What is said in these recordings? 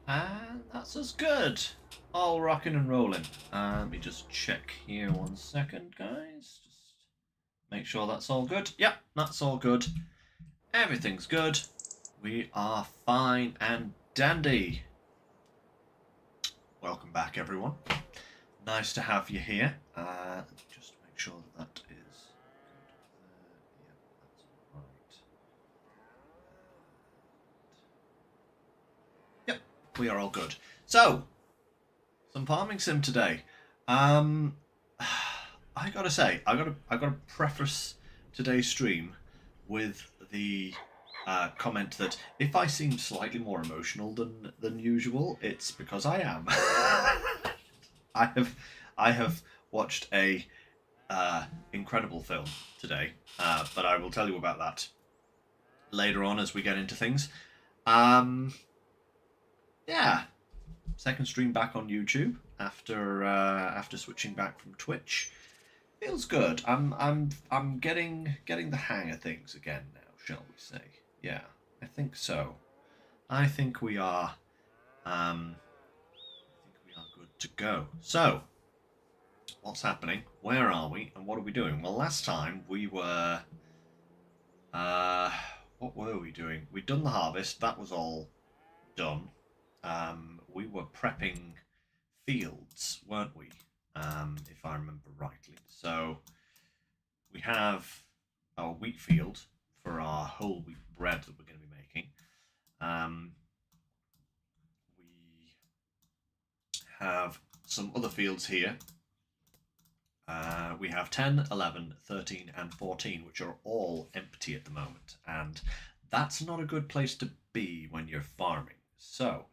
And that's us good. All rocking and rolling. Let me just check here 1 second, guys. Just make sure that's all good. Yep, that's all good. Everything's good. We are fine and dandy. Welcome back, everyone. Nice to have you here. Let me just make sure that that is good. Yeah, that's all right. Yep, we are all good. So, some farming sim today. I gotta say, I gotta preface today's stream with the comment that if I seem slightly more emotional than usual, it's because I am. I have watched a incredible film today, but I will tell you about that later on as we get into things. Yeah, second stream back on YouTube after switching back from Twitch. Feels good. I'm getting the hang of things again now, shall we say? Yeah, I think so. I think we are. Good to go. So, what's happening? Where are we? And what are we doing? Well, last time we were. What were we doing? We'd done the harvest. That was all done. We were prepping fields, weren't we? If I remember rightly. So we have our wheat field for our whole wheat bread that we're going to be making. We have some other fields here. We have 10, 11, 13 and 14, which are all empty at the moment. And that's not a good place to be when you're farming. So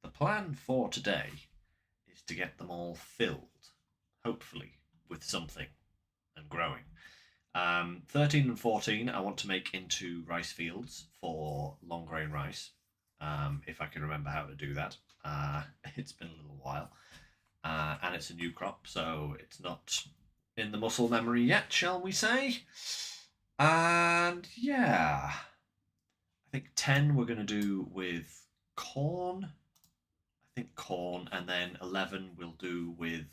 the plan for today is to get them all filled, hopefully, with something and growing. 13 and 14 I want to make into rice fields for long grain rice, if I can remember how to do that. It's been a little while, and it's a new crop, so it's not in the muscle memory yet, shall we say. And yeah, I think 10 we're going to do with corn. I think corn, and then 11 we'll do with,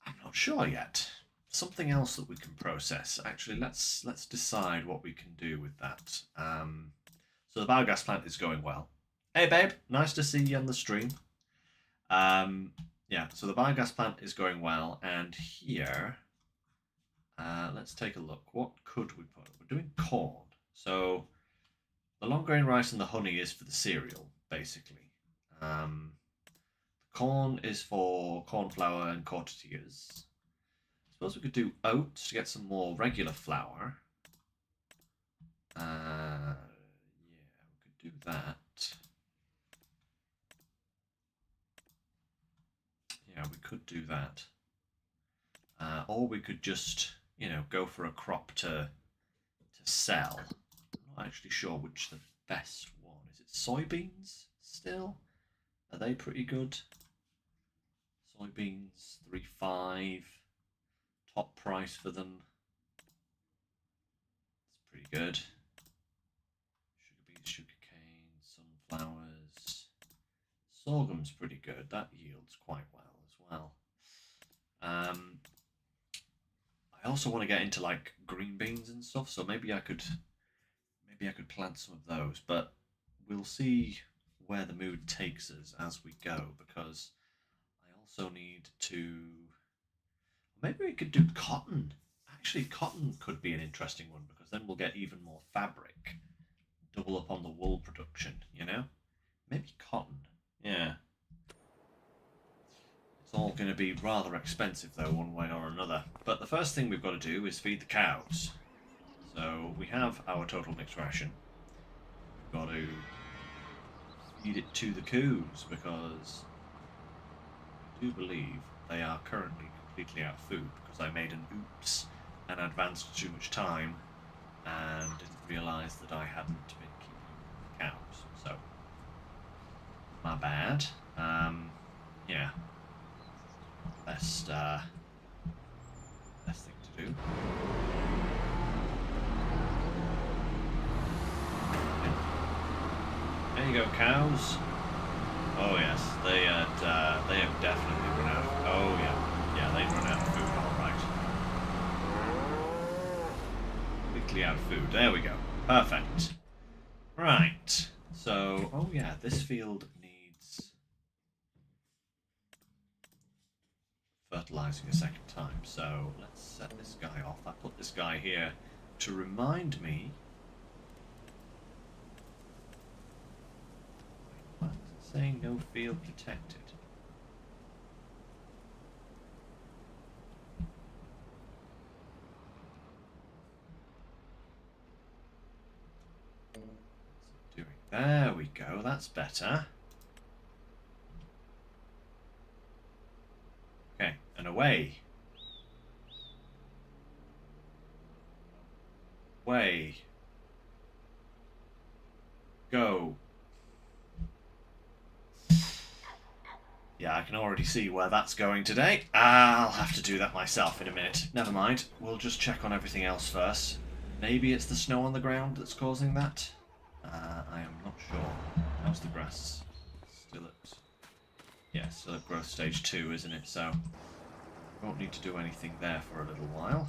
I'm not sure yet, something else that we can process. Actually, let's decide what we can do with that. So the biogas plant is going well. Hey babe, nice to see you on the stream. Yeah, so the biogas plant is going well, and here, let's take a look. What could we put? We're doing corn. So the long grain rice and the honey is for the cereal, basically. Corn is for corn flour and tortillas. I suppose we could do oats to get some more regular flour. Yeah, we could do that. Yeah, we could do that. Or we could just, go for a crop to sell. I'm not actually sure which the best one. Is it soybeans still? Are they pretty good? Soybeans, 3.5. Top price for them. It's pretty good. Sugar beets, sugar cane, sunflowers. Sorghum's pretty good. That yields quite well as well. I also want to get into like green beans and stuff, so maybe I could plant some of those, but we'll see where the mood takes us as we go, because I also need to, maybe we could do cotton. Actually, cotton could be an interesting one, because then we'll get even more fabric, double up on the wool production, maybe cotton. Yeah, it's all going to be rather expensive though, one way or another. But the first thing we've got to do is feed the cows. So we have our total mixed ration. We've got to feed it to the coos, because I do believe they are currently completely out of food, because I made an oops and advanced too much time and didn't realise that I hadn't been keeping the cows. So, my bad. Yeah. Best thing to do. There you go, cows. Oh yes, they have definitely run out. Oh yeah, they've run out of food. All right, quickly out of food. There we go. Perfect. Right. So, oh yeah, this field needs fertilizing a second time. So let's set this guy off. I put this guy here to remind me. Why is it saying no field detected? There we go, that's better. Okay, and away. Away. Go. Yeah, I can already see where that's going today. I'll have to do that myself in a minute. Never mind, we'll just check on everything else first. Maybe it's the snow on the ground that's causing that? I am not sure. How's the grass? Still at... Yeah, still at growth stage 2, isn't it? So, won't need to do anything there for a little while.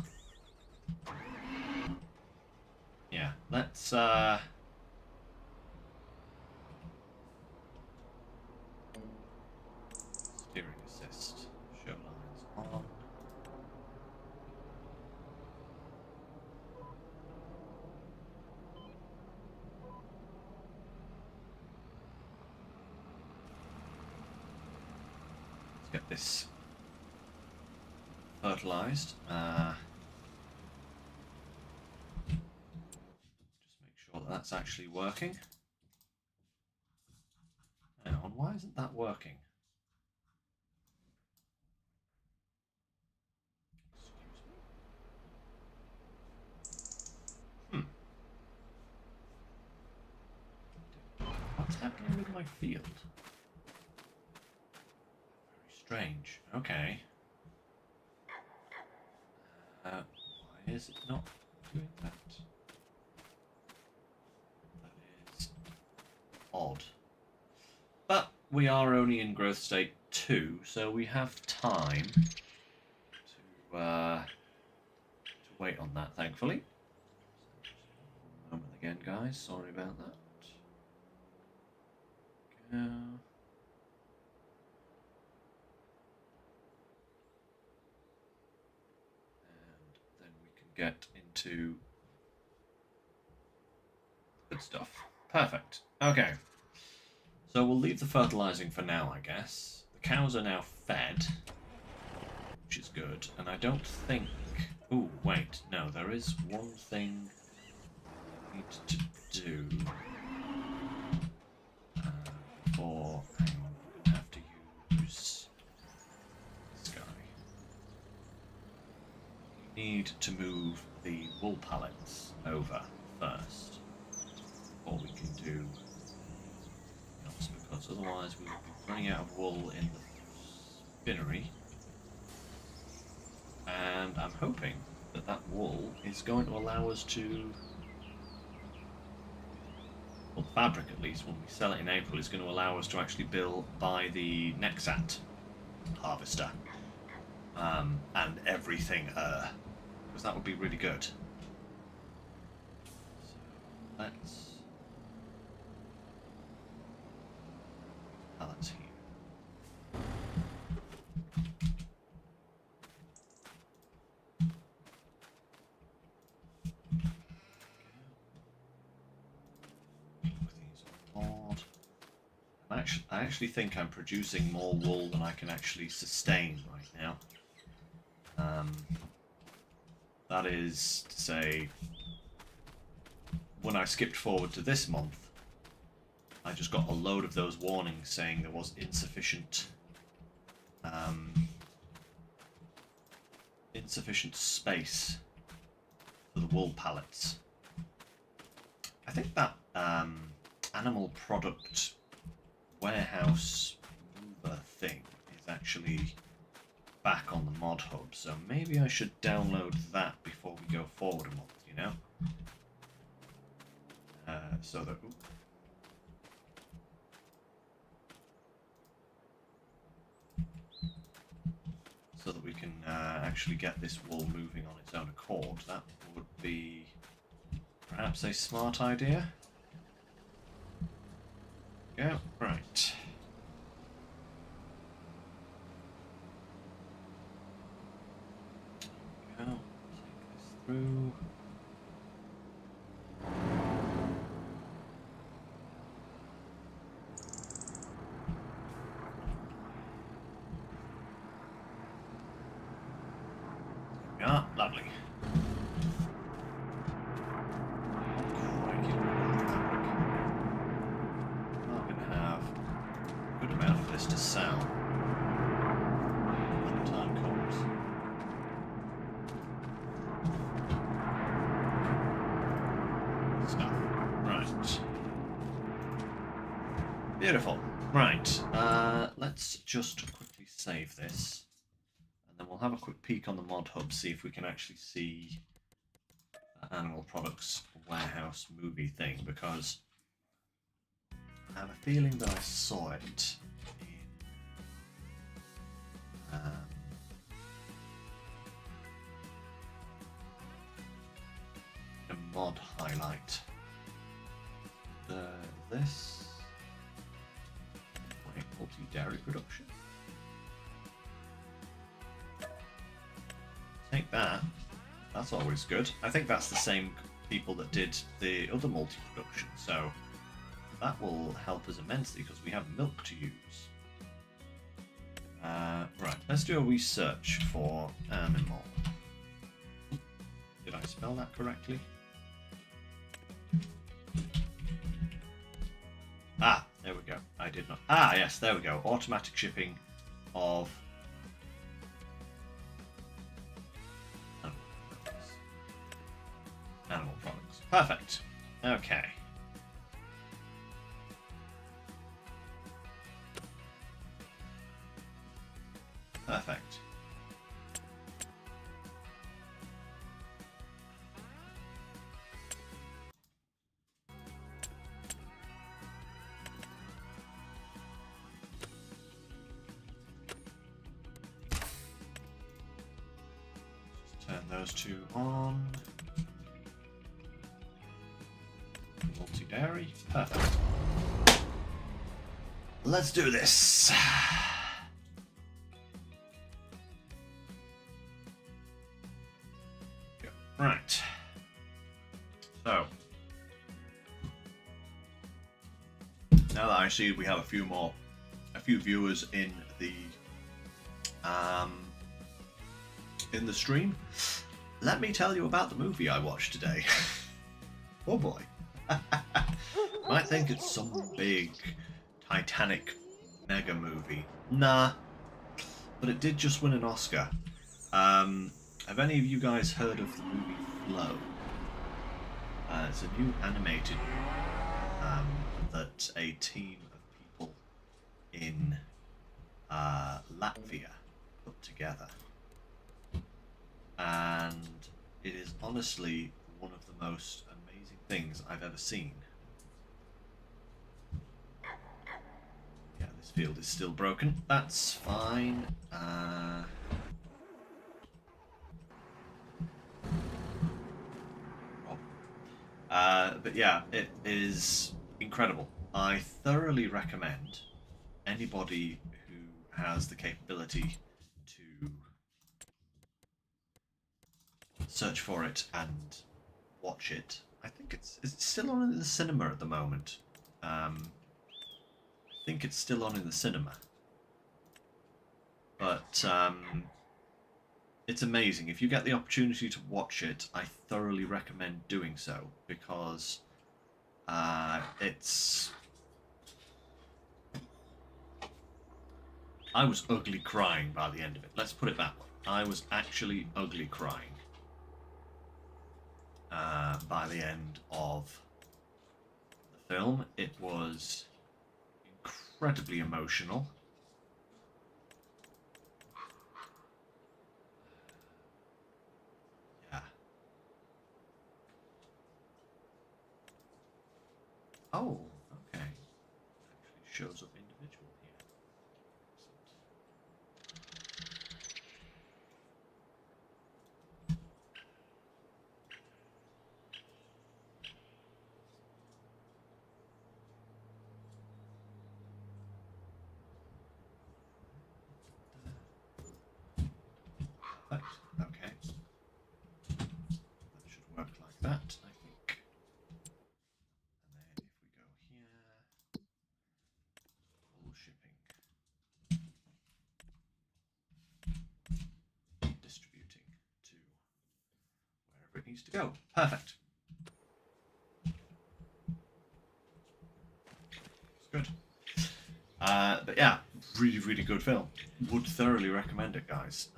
Yeah, let's, steering assist. Show lines on. Let's get this fertilized. Just make sure that that's actually working. Hang on, why isn't that working? What's happening with my field? Very strange. Okay. Why is it not doing that? That is odd. But we are only in growth state 2, so we have time to wait on that, thankfully. Moment again, guys. Sorry about that. Go. And then we can get into good stuff. Perfect. Okay. So we'll leave the fertilizing for now, I guess. The cows are now fed, which is good. And I don't think... Ooh, wait. No, there is one thing I need to do. Before... Hang on, I'm going to have to use this guy. We need to move the wool pallets over first before we can do... because otherwise we will be running out of wool in the spinnery. And I'm hoping that that wool is going to allow us to... Well, fabric at least, when we sell it in April, is going to allow us to actually buy the Nexat harvester. And everything, because that would be really good. So let's... Pallets here. I actually think I'm producing more wool than I can actually sustain right now. That is to say, when I skipped forward to this month, I just got a load of those warnings saying there was insufficient space for the wool pallets. I think that animal product warehouse mover thing is actually back on the mod hub, so maybe I should download that before we go forward a month, you know? So that... actually get this wall moving on its own accord, that would be perhaps a smart idea. Go, right. Go, take this through. Yeah, lovely. Crikey, fabric. I'm going to have a good amount of this to sell when the time comes. Stuff. Right. Beautiful. Right. Let's just quickly save this. And then we'll have a quick peek on the mod hub, see if we can actually see the Animal Products Warehouse movie thing, because I have a feeling that I saw it in a mod highlight. This multi-dairy production. Take that. That's always good. I think that's the same people that did the other multi-production, so that will help us immensely because we have milk to use. Right, let's do a wee search for animal. Did I spell that correctly? Ah, there we go. I did not. Ah, yes, there we go. Automatic shipping of animal products. Perfect. Okay. Perfect. Just turn those two on. Multi-dairy. Perfect. Let's do this. Right. So now that I see we have a few viewers in the stream, let me tell you about the movie I watched today. Oh boy. Might think it's some big Titanic mega movie. Nah. But it did just win an Oscar. Have any of you guys heard of the movie Flow? It's a new animated that a team of people in Latvia put together. And it is honestly one of the most amazing things I've ever seen. Yeah, this field is still broken. That's fine. But yeah, it is incredible. I thoroughly recommend anybody who has the capability to search for it and watch it. I think it's still on in the cinema at the moment. I think it's still on in the cinema. But it's amazing. If you get the opportunity to watch it, I thoroughly recommend doing so, because it's... I was ugly crying by the end of it. Let's put it that way. I was actually ugly crying by the end of the film. It was incredibly emotional. Yeah. Oh, okay. Actually shows up individual here. continues to go. Perfect. It's good. But yeah, really, really good film. Would thoroughly recommend it, guys.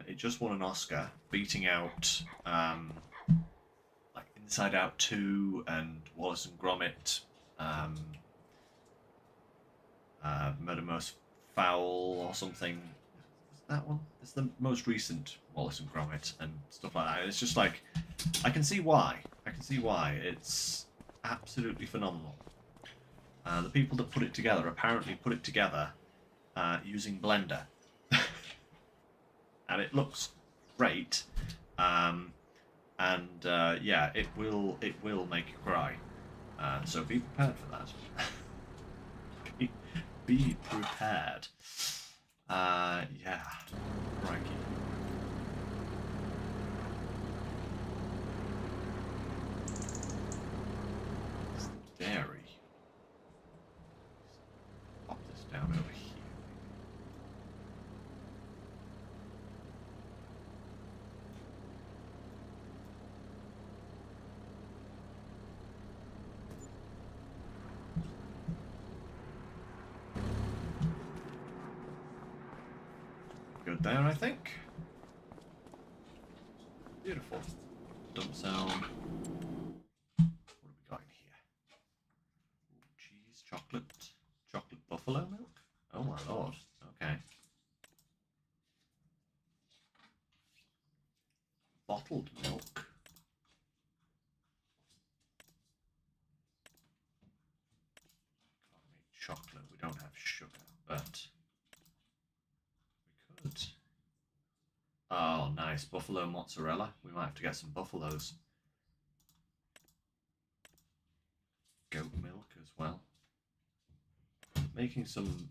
It just won an Oscar, beating out like Inside Out 2 and Wallace and Gromit, Murder Most Foul or something. Was that one? It's the most recent Wallace and Gromit and stuff like that. It's just like, I can see why. I can see why. It's absolutely phenomenal. The people that put it together apparently put it together using Blender, and it looks great. Yeah, it will make you cry. So be prepared for that. be prepared. Yeah, crikey. It's the dairy. Pop this down over here. Good there, I think. Beautiful. Dump zone. What have we got in here? Ooh, cheese, chocolate buffalo milk? Oh my lord. Okay. Bottled milk. Can't make chocolate. We don't have sugar, but we could. Oh, nice. Buffalo mozzarella. We might have to get some buffaloes. Goat milk as well. Making some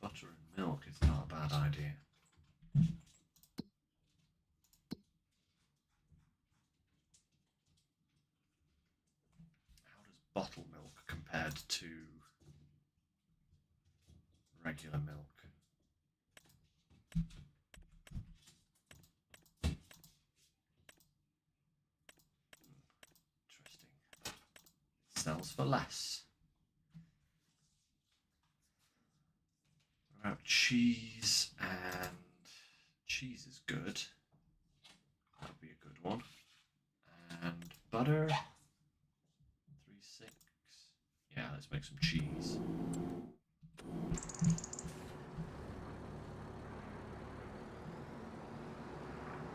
butter and milk is not a bad idea. How does bottle milk compared to regular milk? Interesting. It sells for less. What about cheese? And cheese is good. That would be a good one. And butter. 3-6. Yeah, let's make some cheese.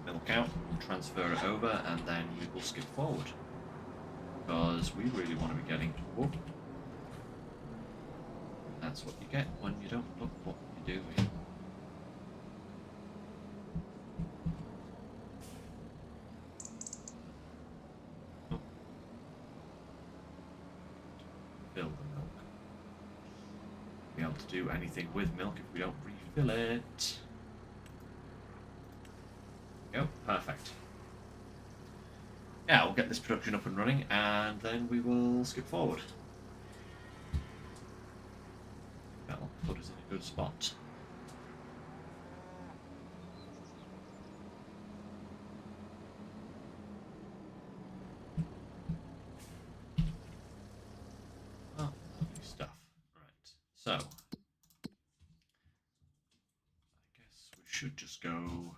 Milk out, transfer it over, and then we will skip forward. Because we really want to be getting... Whoop. That's what you get when you don't look what you're doing. Oh. Fill the milk. Be able to do anything with milk if we don't refill it. Go, perfect. Yeah, we'll get this production up and running, and then we will skip forward. That'll put us in a good spot. Oh, lovely stuff. Right, so I guess we should just go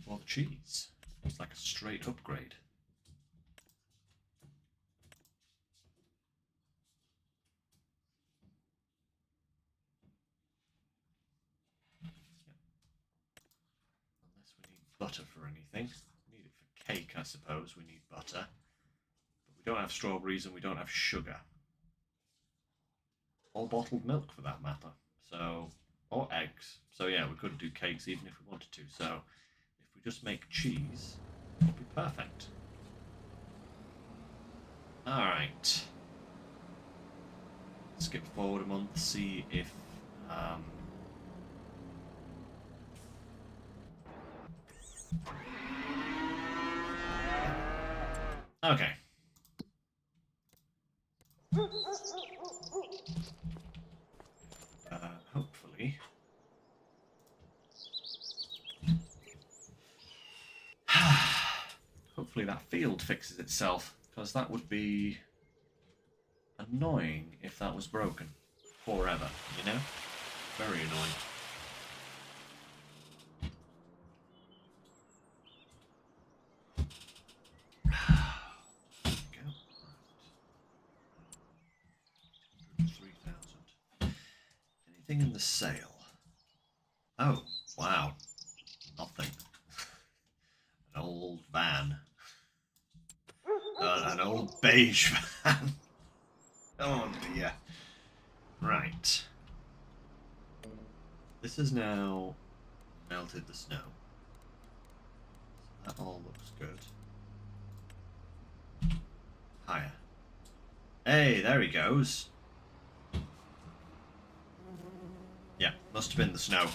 for the cheese. It's like a straight upgrade. Yep. Unless we need butter for anything. We need it for cake, I suppose. We need butter. But we don't have strawberries and we don't have sugar. Or bottled milk for that matter. So, or eggs. So yeah, we could do cakes even if we wanted to. So if we just make cheese, it'll be perfect. Alright. Skip forward a month, see if okay. Hopefully. that field fixes itself, because that would be annoying if that was broken forever, you know? Very annoying. There we go. 203,000. Anything in the sale? Oh, wow. Nothing. An old van. An old beige van. Oh dear. Right. This has now melted the snow. So that all looks good. Higher. Hey, there he goes. Yeah, must have been the snow.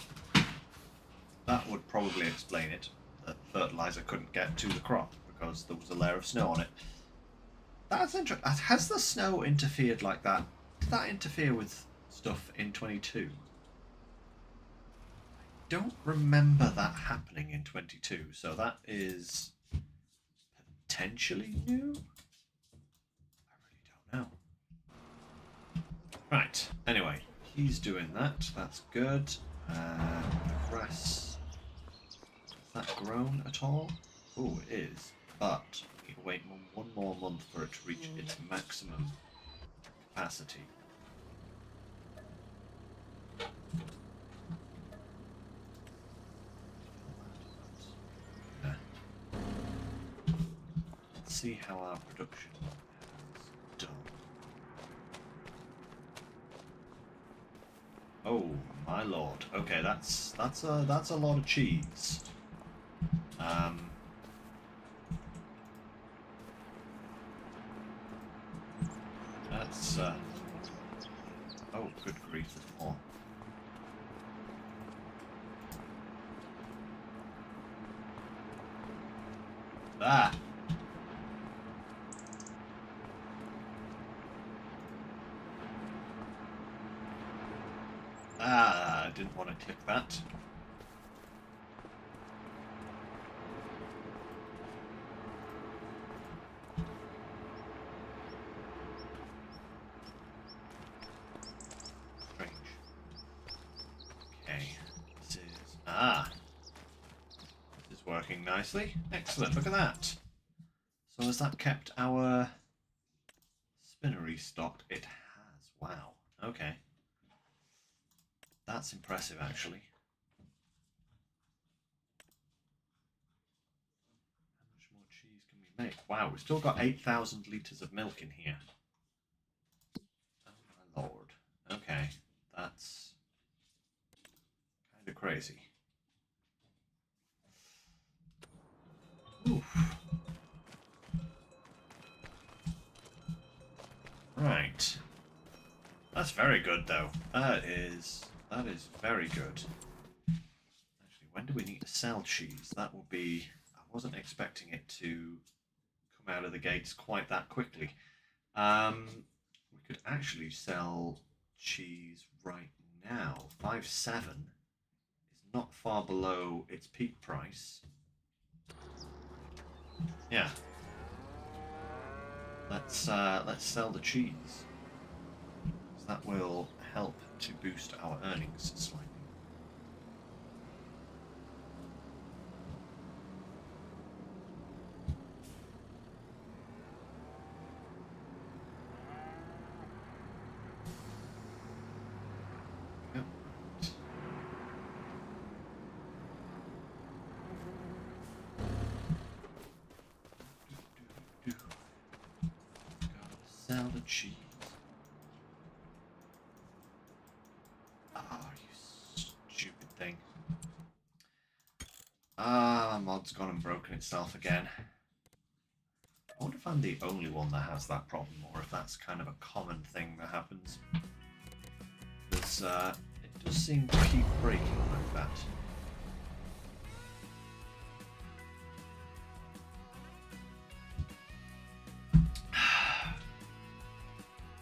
That would probably explain it. That fertilizer couldn't get to the crop because there was a layer of snow on it. That's interesting. Has the snow interfered like that? Did that interfere with stuff in 22? I don't remember that happening in 22, so that is potentially new? I really don't know. Right, anyway, he's doing that. That's good. The grass, has that grown at all? Oh, it is, but we need to wait one more month for it to reach its maximum capacity. Let's see how our production has done. Oh my lord! Okay, that's a lot of cheese. That's oh, good grief, there's more. Ah! Ah, I didn't want to click that. Strange. Okay, this is... Ah! This is working nicely. Excellent, look at that. So has that kept our spinnery stocked? It has. Wow. Okay. That's impressive, actually. How much more cheese can we make? Wow, we've still got 8,000 litres of milk in here. Oh my lord. Okay, that's kind of crazy. Oof. Right. That's very good, though. That is very good. Actually, when do we need to sell cheese? That will be... I wasn't expecting it to come out of the gates quite that quickly. We could actually sell cheese right now. 5.7 is not far below its peak price. Yeah. Let's sell the cheese. That will help to boost our earnings slightly. Yep. Gotta sell the cheese. Ah, mod's gone and broken itself again. I wonder if I'm the only one that has that problem, or if that's kind of a common thing that happens. Because it does seem to keep breaking like that.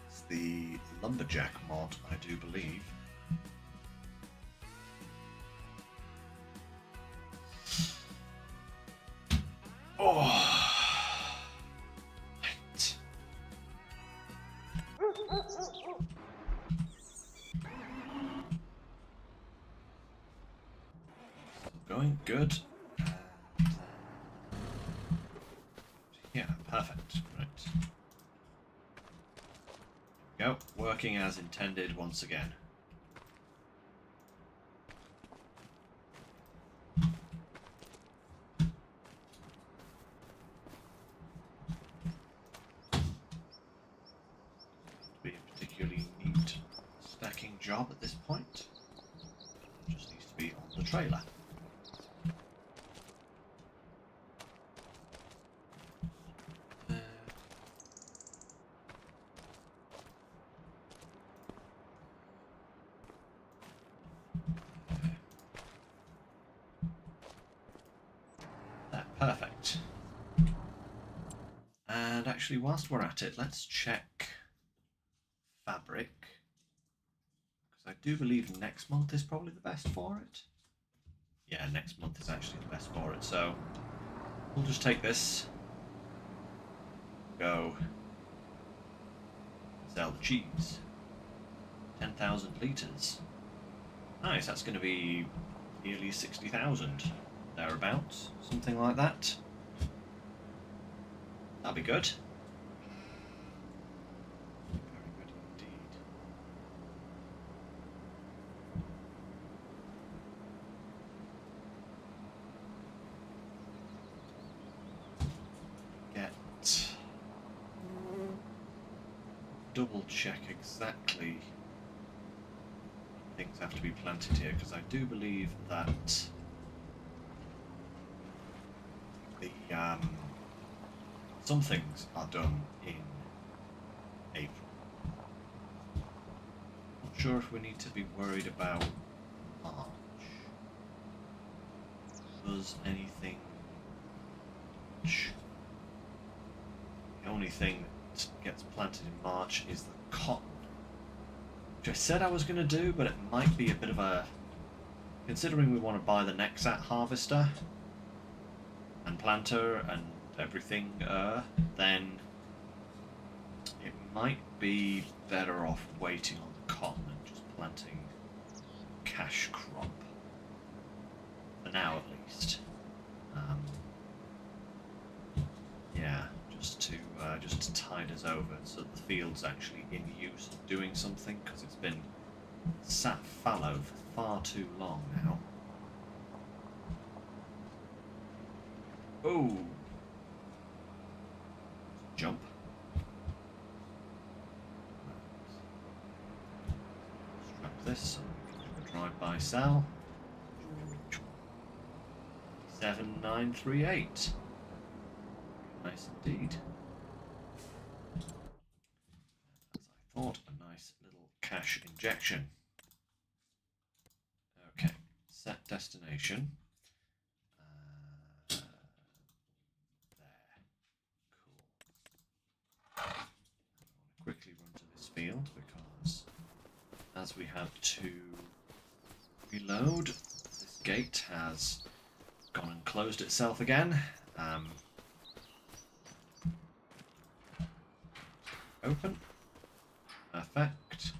It's the lumberjack mod, I do believe. Oh, perfect. Right. Go. Working as intended once again. Be a particularly neat stacking job at this point. It just needs to be on the trailer. Perfect. And actually, whilst we're at it, let's check fabric. Because I do believe next month is probably the best for it. Yeah, next month is actually the best for it. So we'll just take this. Go. Sell the cheese. 10,000 litres. Nice, that's going to be nearly 60,000. Thereabouts, something like that. That'll be good. Very good indeed. Get double check exactly things have to be planted here, because I do believe that the some things are done in April. Not sure if we need to be worried about March. Does anything? The only thing that gets planted in March is the cotton, which I said I was going to do, but it might be a bit of a, considering we want to buy the Nexat harvester and planter and everything, then it might be better off waiting on the cotton and just planting cash crop for now, at least. Yeah, just to tide us over so that the field's actually in use and doing something, because it's been sat fallow for far too long now. Oh! Jump. Strap this so we can do a drive-by sell. 7938. Nice indeed. As I thought, a nice little cash injection. Okay, set destination. There. Cool. I want to quickly run to this field because as we have to reload, this gate has gone and closed itself again. Open. Perfect.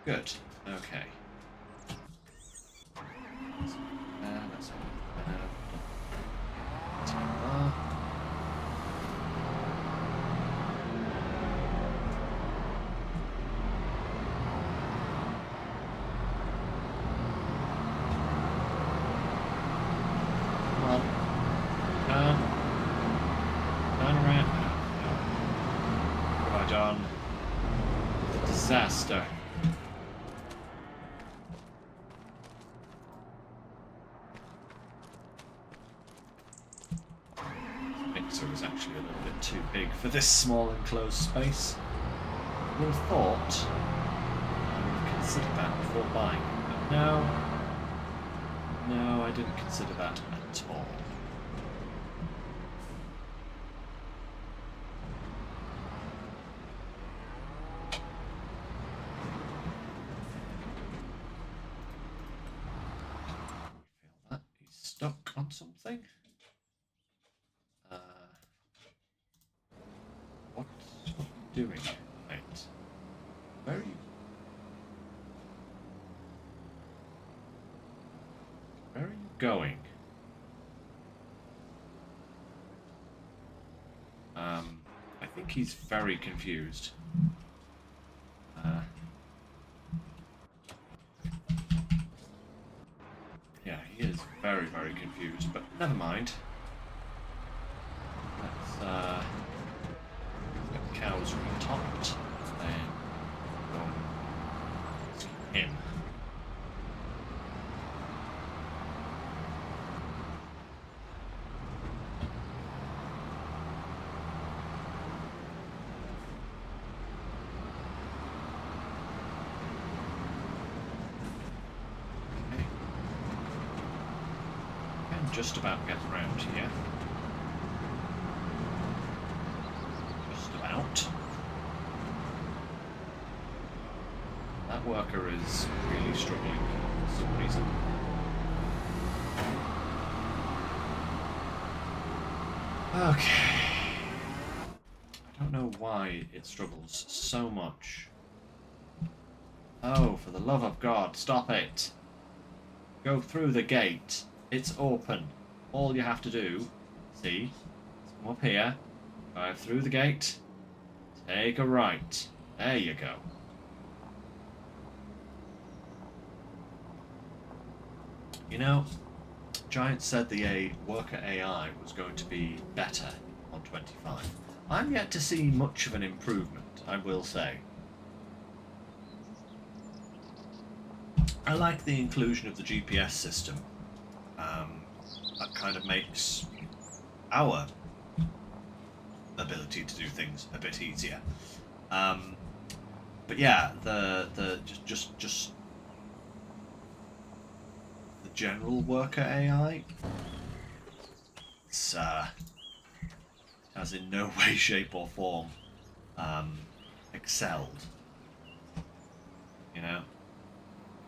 Good. Okay. Let's disaster. This mixer is actually a little bit too big for this small enclosed space. I would have thought I would have considered that before buying it, but no, I didn't consider that at all. Stuck on something? What are you doing, mate? Where are you? Where are you going? think he's very confused. Yeah, he is very, very confused, but never mind. Let's get the cows retopped, then go and see him. Just about get around here. Just about. That worker is really struggling for some reason. Okay. I don't know why it struggles so much. Oh, for the love of God, stop it. Go through the gate. It's open. All you have to do, see, is come up here, drive through the gate, take a right. There you go. You know, Giant said the worker AI was going to be better on 25. I'm yet to see much of an improvement, I will say. I like the inclusion of the GPS system. That kind of makes our ability to do things a bit easier. But yeah, the just the general worker AI, it's has in no way, shape, or form excelled. You know,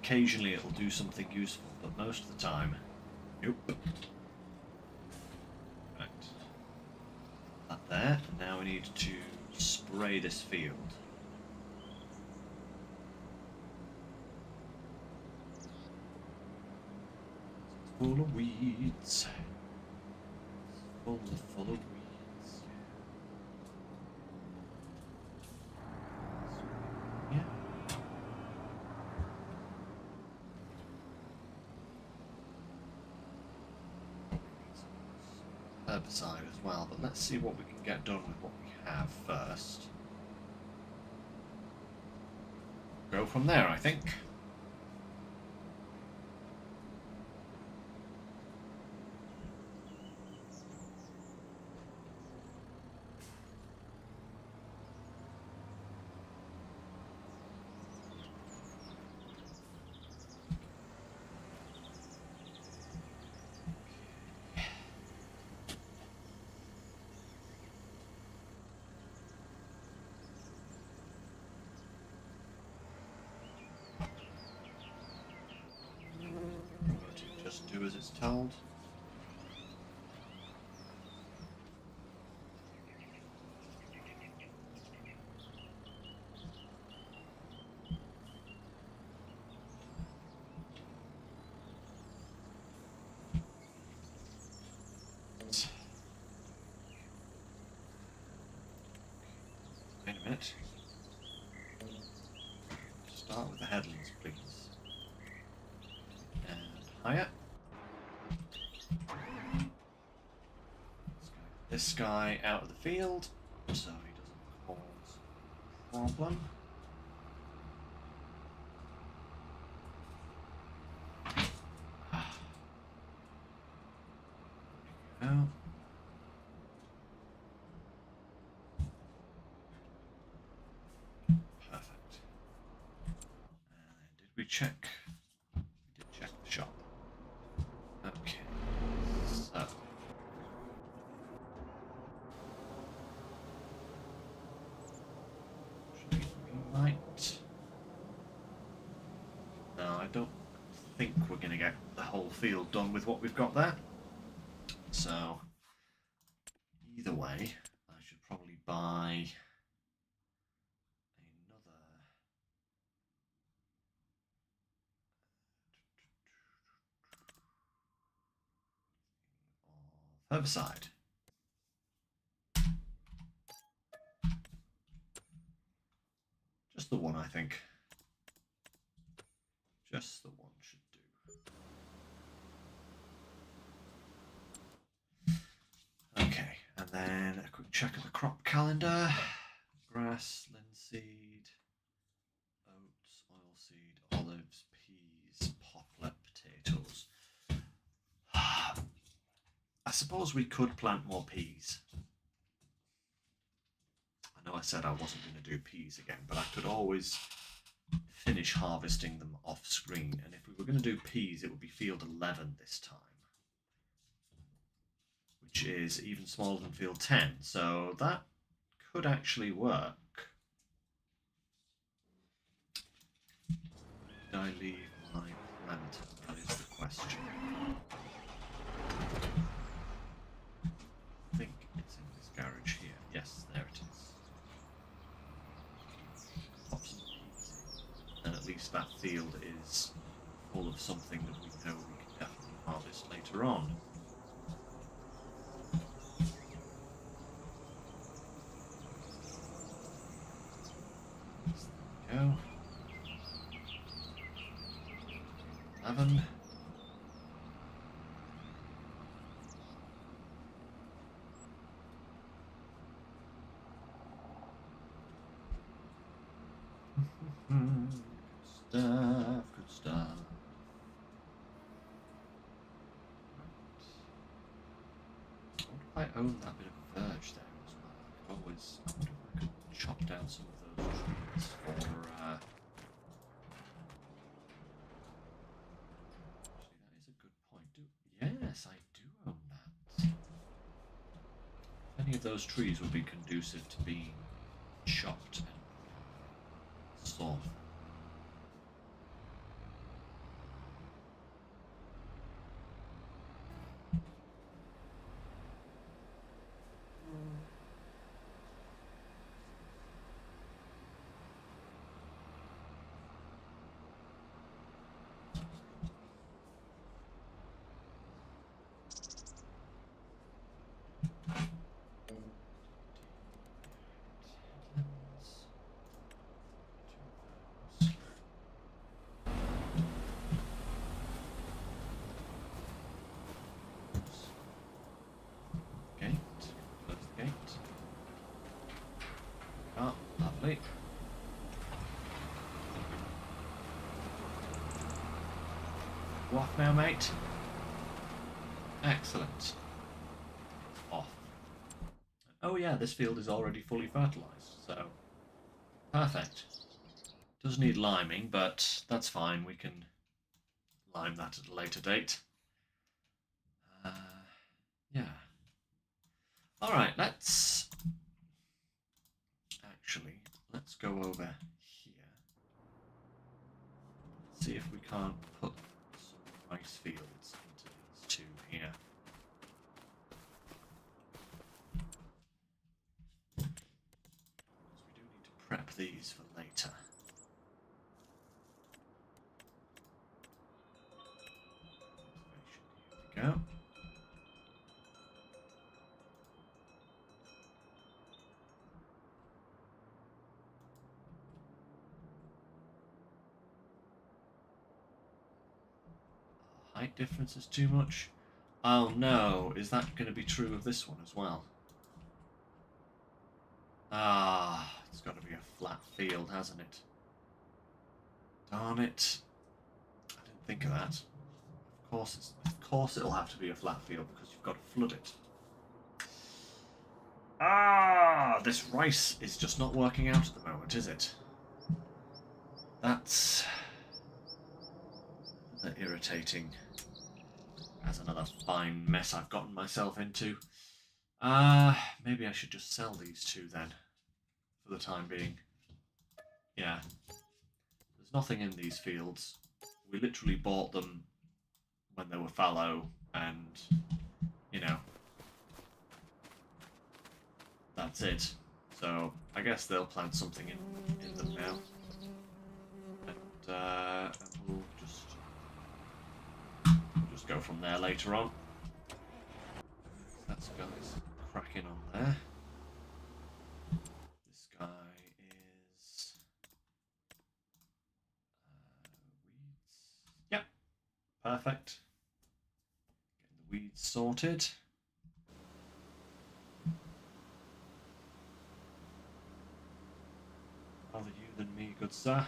occasionally it'll do something useful, but most of the time, nope. Right. That there. And now we need to spray this field. It's full of weeds. Full of weeds. Yeah. Herbicide as well, but let's see what we can get done with what we have first. Go from there, I think. Just do as it's told. Wait a minute. Start with the headlands, please. And higher. This guy out of the field, so he doesn't cause a problem. There we go. Perfect. And did we check? We did check the shop. Okay. So. We might. No, I don't think we're going to get the whole field done with what we've got there. So, either way, I should probably buy another herbicide. the one, I think. Just the one should do. Okay, and then a quick check of the crop calendar. Grass, linseed, oats, oilseed, olives, peas, poplar, potatoes. I suppose we could plant more peas. I know I said I wasn't going to do peas again, but I could always finish harvesting them off screen. And if we were going to do peas, it would be field 11 this time, which is even smaller than field 10. So that could actually work. Did I leave my planter? That is the question. I think it's in this garage here. Yes, there it is. Pop some peas in. And at least that field is full of something that we know we can definitely harvest later on. There we go. 11. Good stuff. Right. I own that bit of verge there as well. I wonder if I could chop down some of those trees for Actually, that is a good point. Yes, I do own that. Any of those trees would be conducive to being chopped and sawn. Oh, lovely. You off now, mate? Excellent. Off. Oh yeah, this field is already fully fertilised, so perfect. Does need liming, but that's fine. We can lime that at a later date. Yeah. Alright, let's go over here. See if we can't put some rice fields into these two here. Because we do need to prep these for later. Here we go. Height difference is too much. Oh no, is that going to be true of this one as well? Ah, it's got to be a flat field, hasn't it? Darn it. I didn't think of that. Of course it'll have to be a flat field because you've got to flood it. Ah, this rice is just not working out at the moment, is it? That's irritating. That's another fine mess I've gotten myself into. Maybe I should just sell these two then, for the time being. Yeah. There's nothing in these fields. We literally bought them when they were fallow, and, you know, that's it. So, I guess they'll plant something in them now. And we'll just go from there later on. That's guys cracking on there. This guy is Perfect. Getting the weeds sorted. Rather you than me, good sir.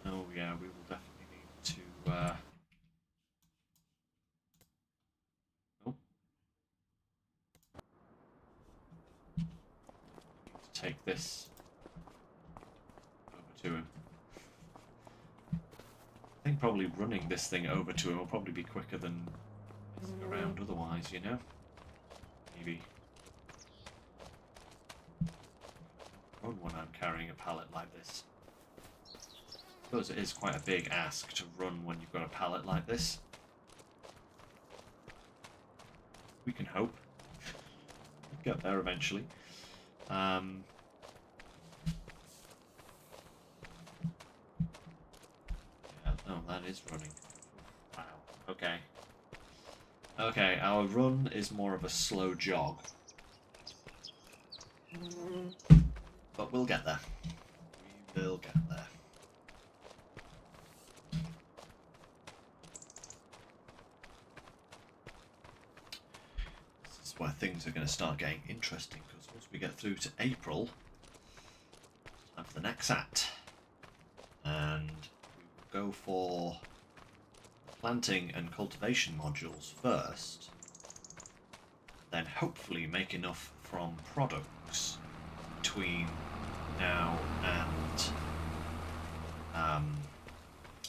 Oh yeah, we will definitely need to... Oh. Need to take this over to him. I think probably running this thing over to him will probably be quicker than messing around otherwise, you know? Maybe. Run when I'm carrying a pallet like this. I suppose it is quite a big ask to run when you've got a pallet like this. We can hope. We'll get there eventually. Oh, that is running. Wow. Okay. Okay, our run is more of a slow jog. But we'll get there. We will get there. This is where things are going to start getting interesting, because once we get through to April, time for the Nexat. And go for planting and cultivation modules first, then hopefully make enough from products between now and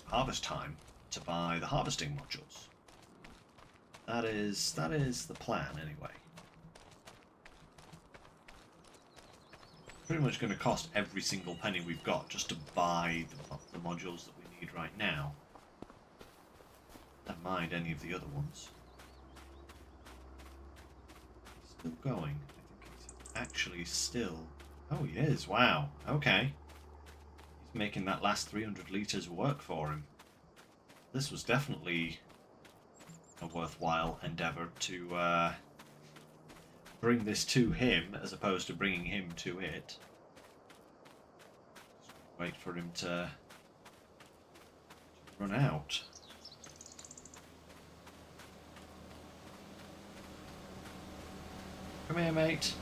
harvest time to buy the harvesting modules. That is the plan anyway. Pretty much going to cost every single penny we've got just to buy the modules that we need right now. Never mind any of the other ones. Still going. I think he's actually still... Oh, he is. Wow. Okay. He's making that last 300 litres work for him. This was definitely a worthwhile endeavour to bring this to him as opposed to bringing him to it. Just wait for him to run out. Come here, mate.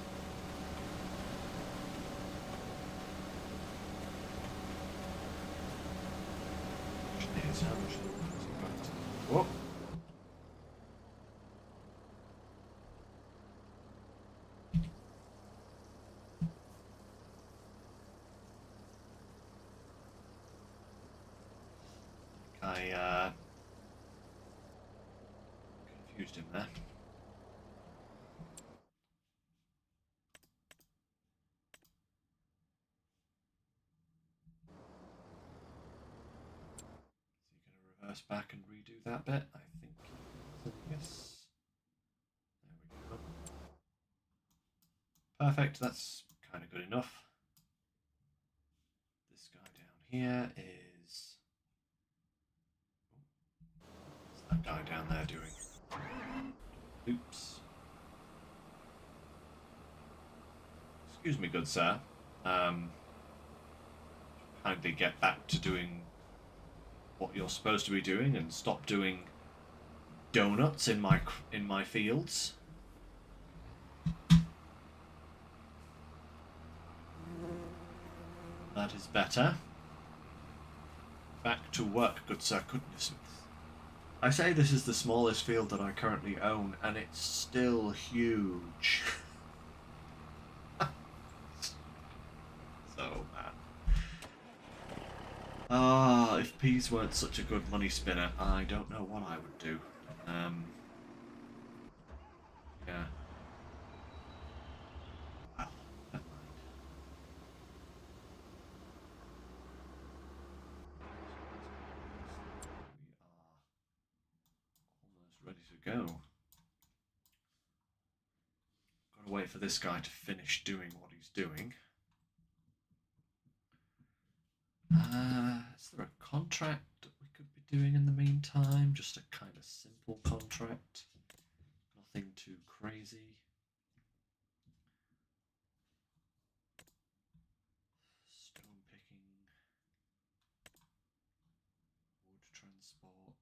How much has he got? Whoa. I confused him there. Reverse back and redo that bit, I think. Yes. There we go. Perfect, that's kind of good enough. This guy down here is... What's that guy down there doing? Oops. Excuse me, good sir. Kindly get back to doing what you're supposed to be doing and stop doing donuts in my fields. That is better. Back to work, good sir. Goodness me. I say this is the smallest field that I currently own, and it's still huge. So bad. Ah, if peas weren't such a good money spinner, I don't know what I would do. Yeah. Well, never mind. We are almost ready to go. Gotta wait for this guy to finish doing what he's doing. Is there a contract that we could be doing in the meantime? Just a kind of simple contract. Nothing too crazy. Stone picking. Wood transport.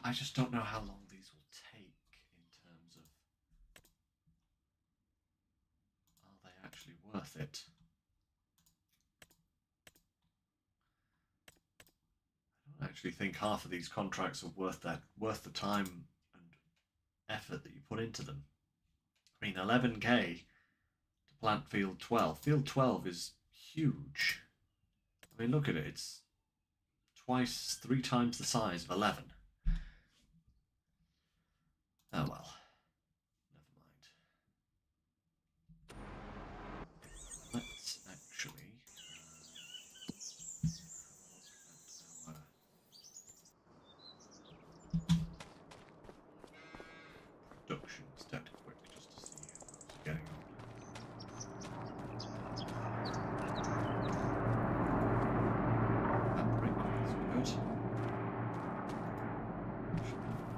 I just don't know how long these will take in terms of, are they actually worth it? I don't actually think half of these contracts are worth the time and effort that you put into them. I mean, 11k to plant field 12. Field 12 is huge. I mean, look at it. It's twice, 3 times the size of 11. Oh well. Never mind. Let's actually look at our production stat quick just to see how those are getting on. Fabric is good. What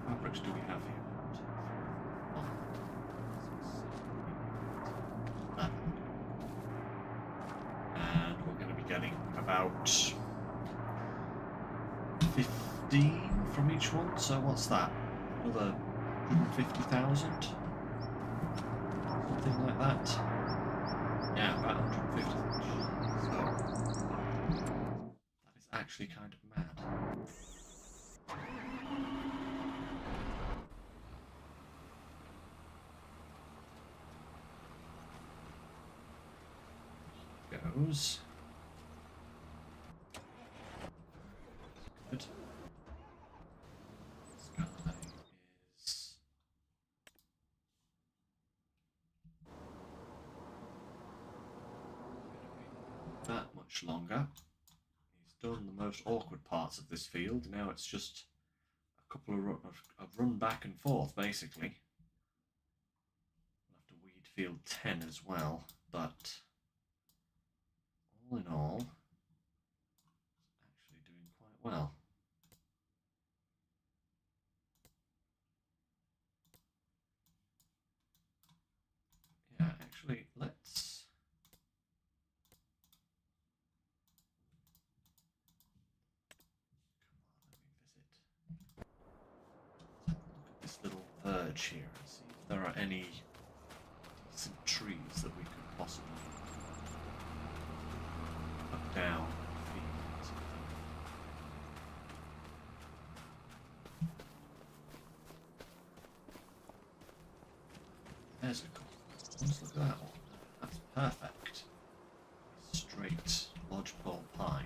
fabrics do we have here? And we're going to be getting about 15 from each one, so what's that? Another 150,000? Something like that. Yeah, about 150,000. So, that is actually kind of mad. Goes. Good. This guy is that much longer. He's done the most awkward parts of this field. Now it's just a couple of run back and forth, basically. We'll have to weed field 10 as well, but all in all, actually doing quite well. Yeah, actually, let's look at this little verge here and see if there are any decent trees that we could possibly cut down and feed. There's a couple. Let's look at that one. That's perfect. Straight lodgepole pine.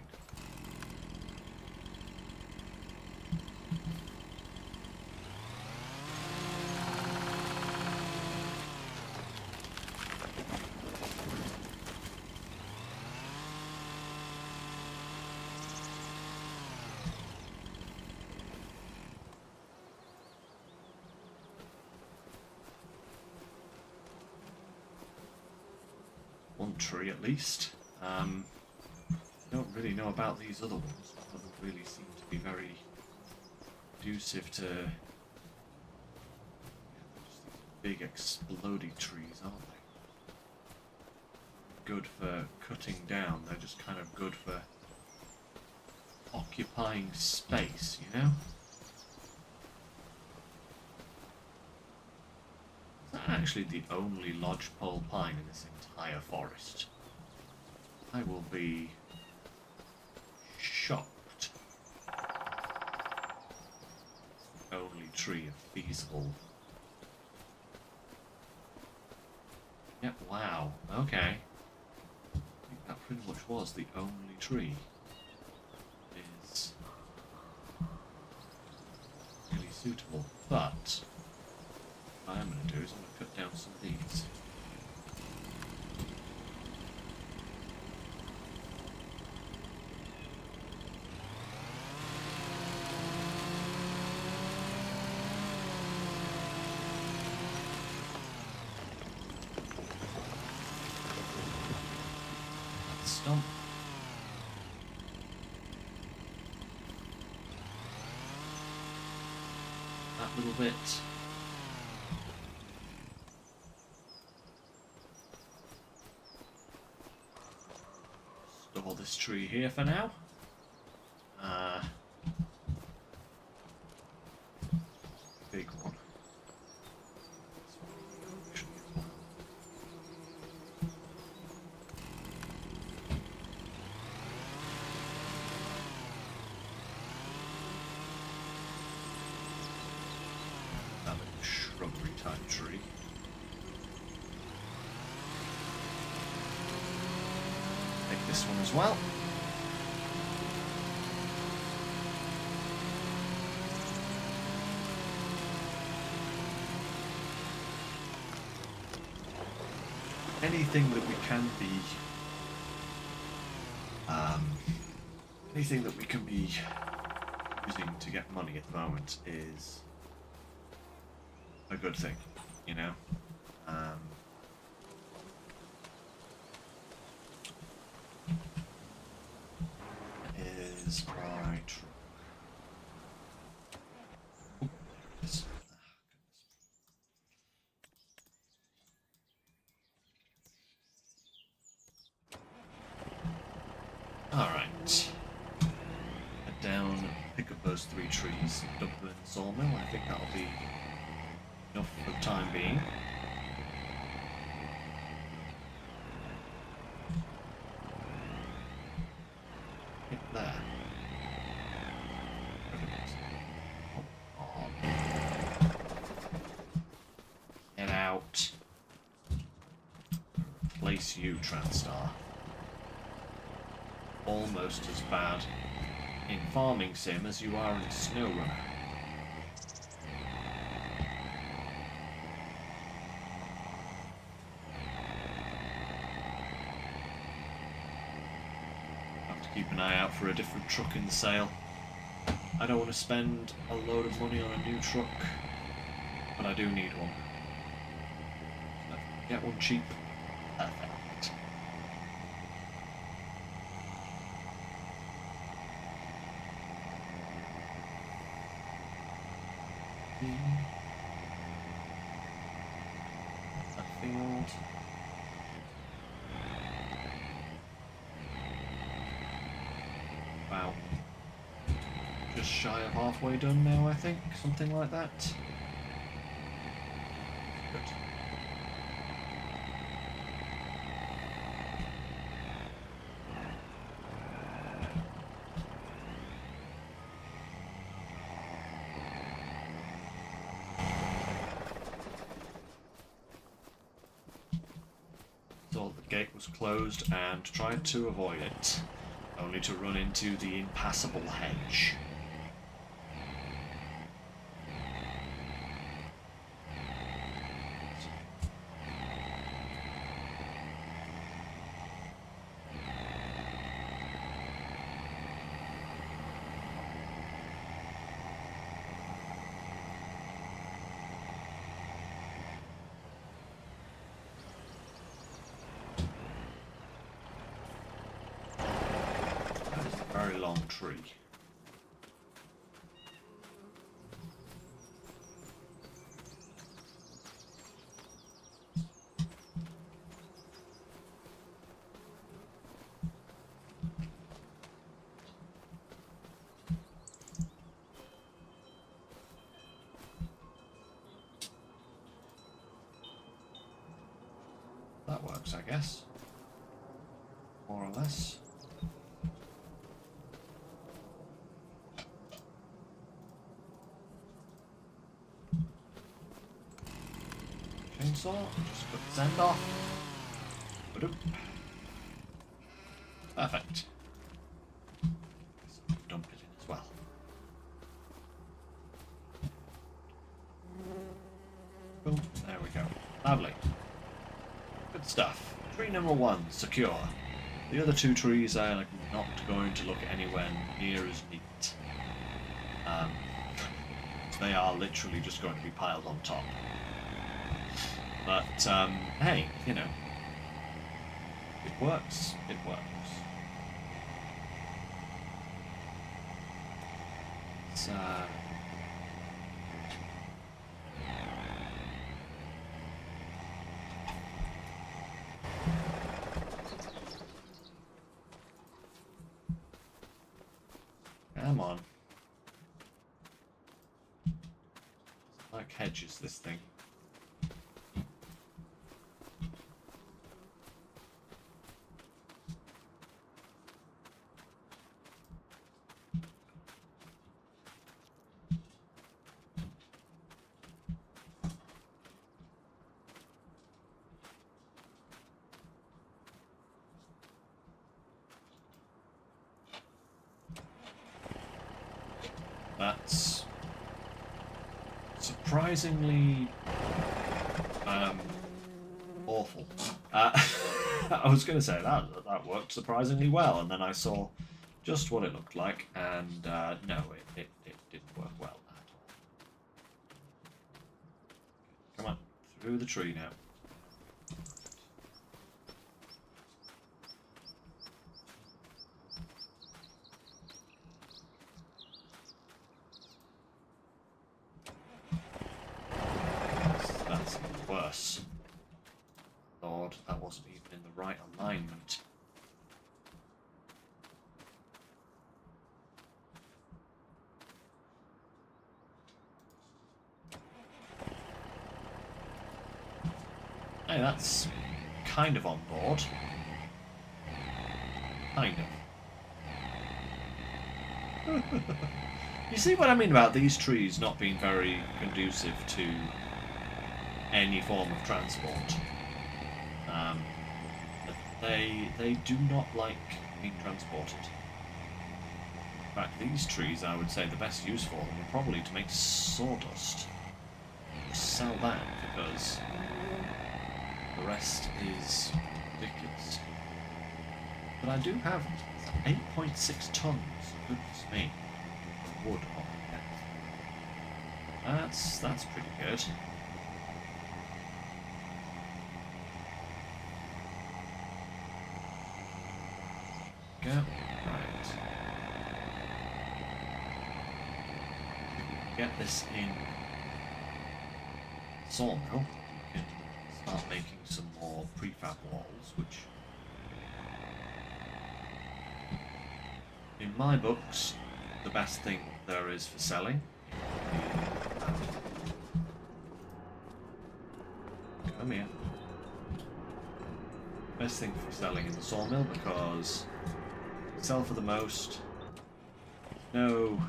One tree at least. Don't really know about these other ones. Doesn't really seem to be very conducive to just these big exploding trees, aren't they? Good for cutting down. They're just kind of good for occupying space, you know? Is that actually the only lodgepole pine in this entire forest? I will be shocked. It's the only tree of feasible. Yep, wow, okay. I think that pretty much was the only tree. Is really suitable, but what I'm going to do is I'm going to cut down some of these. Stump. That little bit. Store this tree here for now. a little shrubbery type tree. Take this one as well. Anything that we can be, anything that we can be using to get money at the moment is a good thing, you know. Is my truck? Oh, there it is. Alright. Head down, pick up those 3 trees, dump them in the sawmill. I think that'll be enough for the time being. Hit there. Oh, get out. Replace you, Transtar. Almost as bad in Farming Sim as you are in SnowRunner. Have to keep an eye out for a different truck in the sale. I don't want to spend a load of money on a new truck, but I do need one. So if I can get one cheap, perfect. That field. Wow. Just shy of halfway done now, I think. Something like that. Good. Thought the gate was closed and tried to avoid it, only to run into the impassable hedge. Very long tree. That works, I guess. More or less. Chainsaw, just cut this end off. Ba-doop. Perfect. Dump it in as well. Boom, there we go. Lovely. Good stuff. Tree number 1, secure. The other 2 trees are not going to look anywhere near as neat. They are literally just going to be piled on top. But, hey, you know, it works. It works. It's, come on. It's like hedges, this thing. That's surprisingly awful. I was going to say that worked surprisingly well, and then I saw just what it looked like, and no, it didn't work well at all. Come on, through the tree now. That's even worse. Lord, that wasn't even in the right alignment. Hey, that's kind of on board. Kind of. You see what I mean about these trees not being very conducive to any form of transport? They do not like being transported. In fact, these trees, I would say the best use for them are probably to make sawdust. Sell that, because the rest is ridiculous. But I do have 8.6 tons, goodness me, of wood on the deck. That's pretty good. Go. Right. Get this in sawmill. We can start making some more prefab walls, which in my books the best thing there is for selling. Come here. Best thing for selling in the sawmill, because sell for the most. No.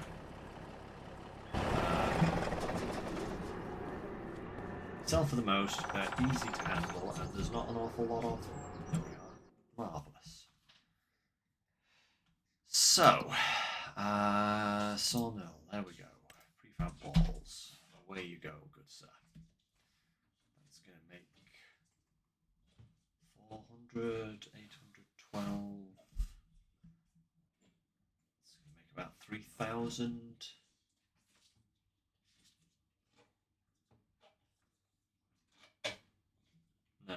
Sell for the most, they're easy to handle, and there's not an awful lot of them. There we are. Marvellous. So, sawmill, there we go. Prefab walls. Away you go, good sir. That's going to make 400, 812. It's going to make about 3,000. No,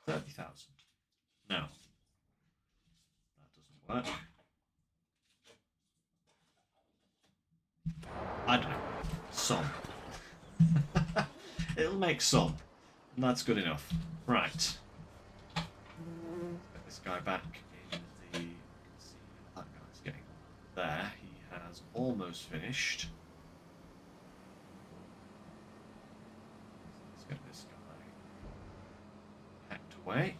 30,000. No, that doesn't work. I don't know. Some. It'll make some, and that's good enough. Right. Get this guy back in the. See, that guy's getting there. He has almost finished. Let's get this guy hacked away.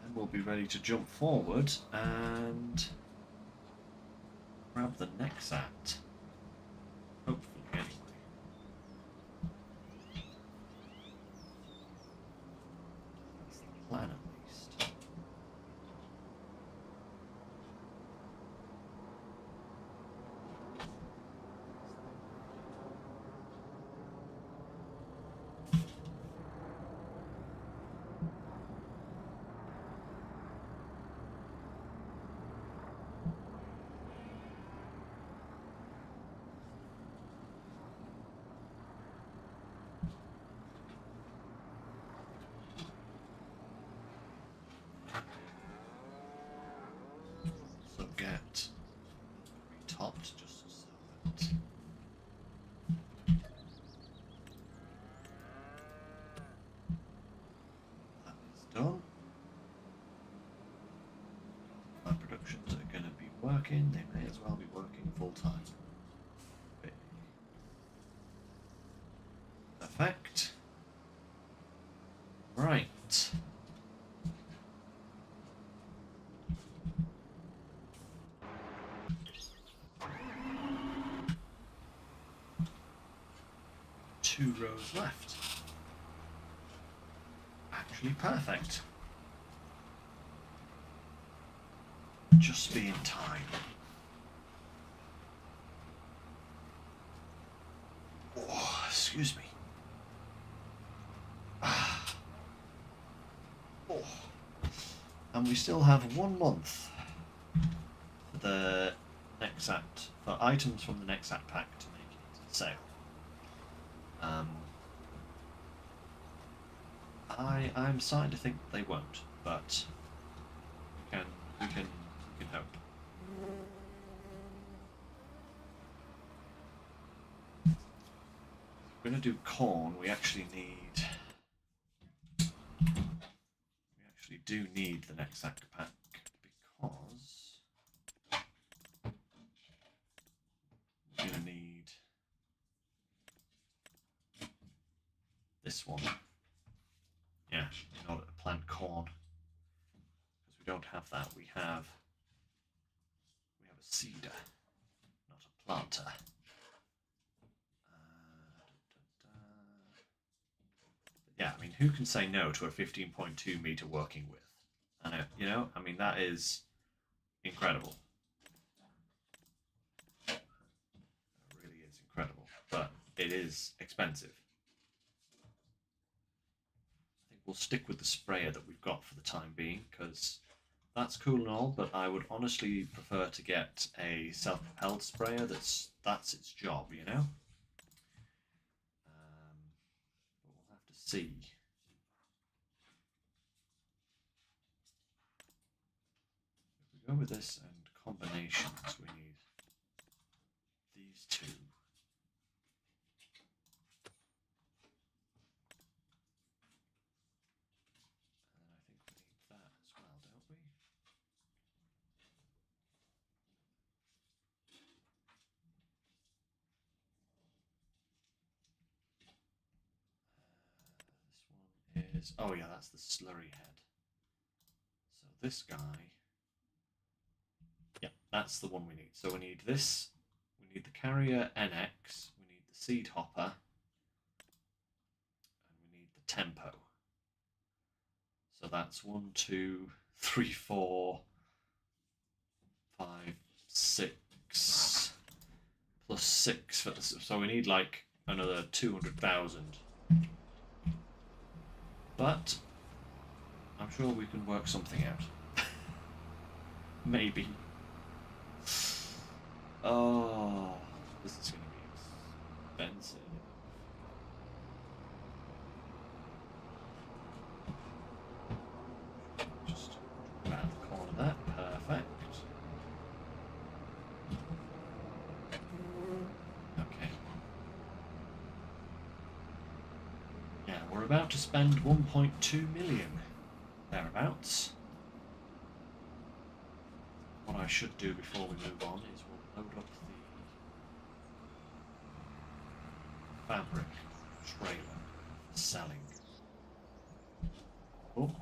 Then we'll be ready to jump forward and grab the Nexat. Hopefully, anyway. That's the plan, at least. Get retopped just so that that is done. My productions are going to be working, they may as well be working full time. Perfect. Right. Two rows left. Actually perfect. Just be in time. Excuse me. Oh. And we still have 1 month for the Nexat, for items from the Nexat pack to make it into the sale. I'm starting to think they won't, but we can hope. If we're going to do corn, we actually do need the Nexat pack, because we're going to need this one. Yeah, in order to plant corn, because we don't have that. We have a seeder, not a planter. Yeah, I mean, who can say no to a 15.2 meter working width? And I mean, that is incredible. It really is incredible, but it is expensive. I think we'll stick with the sprayer that we've got for the time being, because that's cool and all, but I would honestly prefer to get a self-propelled sprayer that's its job, you know? But we'll have to see. If we go with this and combinations, we need these two. Oh yeah, that's the slurry head. So this guy, yeah, that's the one we need. So we need this, we need the carrier NX, we need the seed hopper, and we need the tempo. So that's 1, 2, 3, 4, 5, 6, plus 6 for this. So we need like another 200,000. But I'm sure we can work something out. Maybe. Oh, this is going to be expensive. Just around the corner there. Perfect. Okay. Yeah, we're about to spend 1.2 million. Thereabouts. What I should do before we move on is we'll load up the fabric trailer for selling. Oh.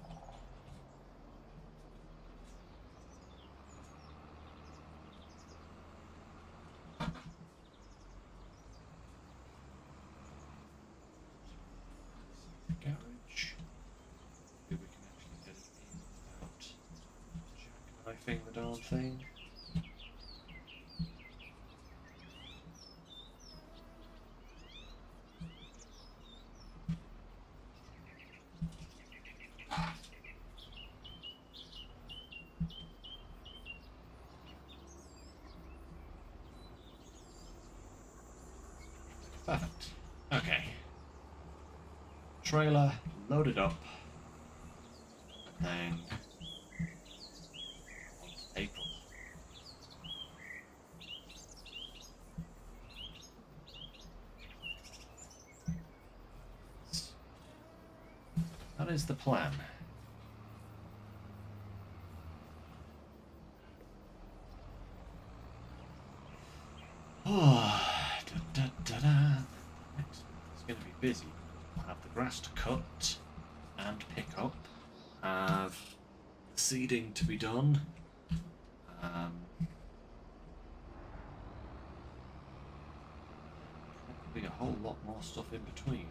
Garage. Maybe we can actually get it in without jackknifing the darn thing. Perfect. Okay. Trailer loaded up. And April. That is the plan. Oh, it's going to be busy. We'll have the grass to cut and pick up. Have the seeding to be done. Probably a whole lot more stuff in between.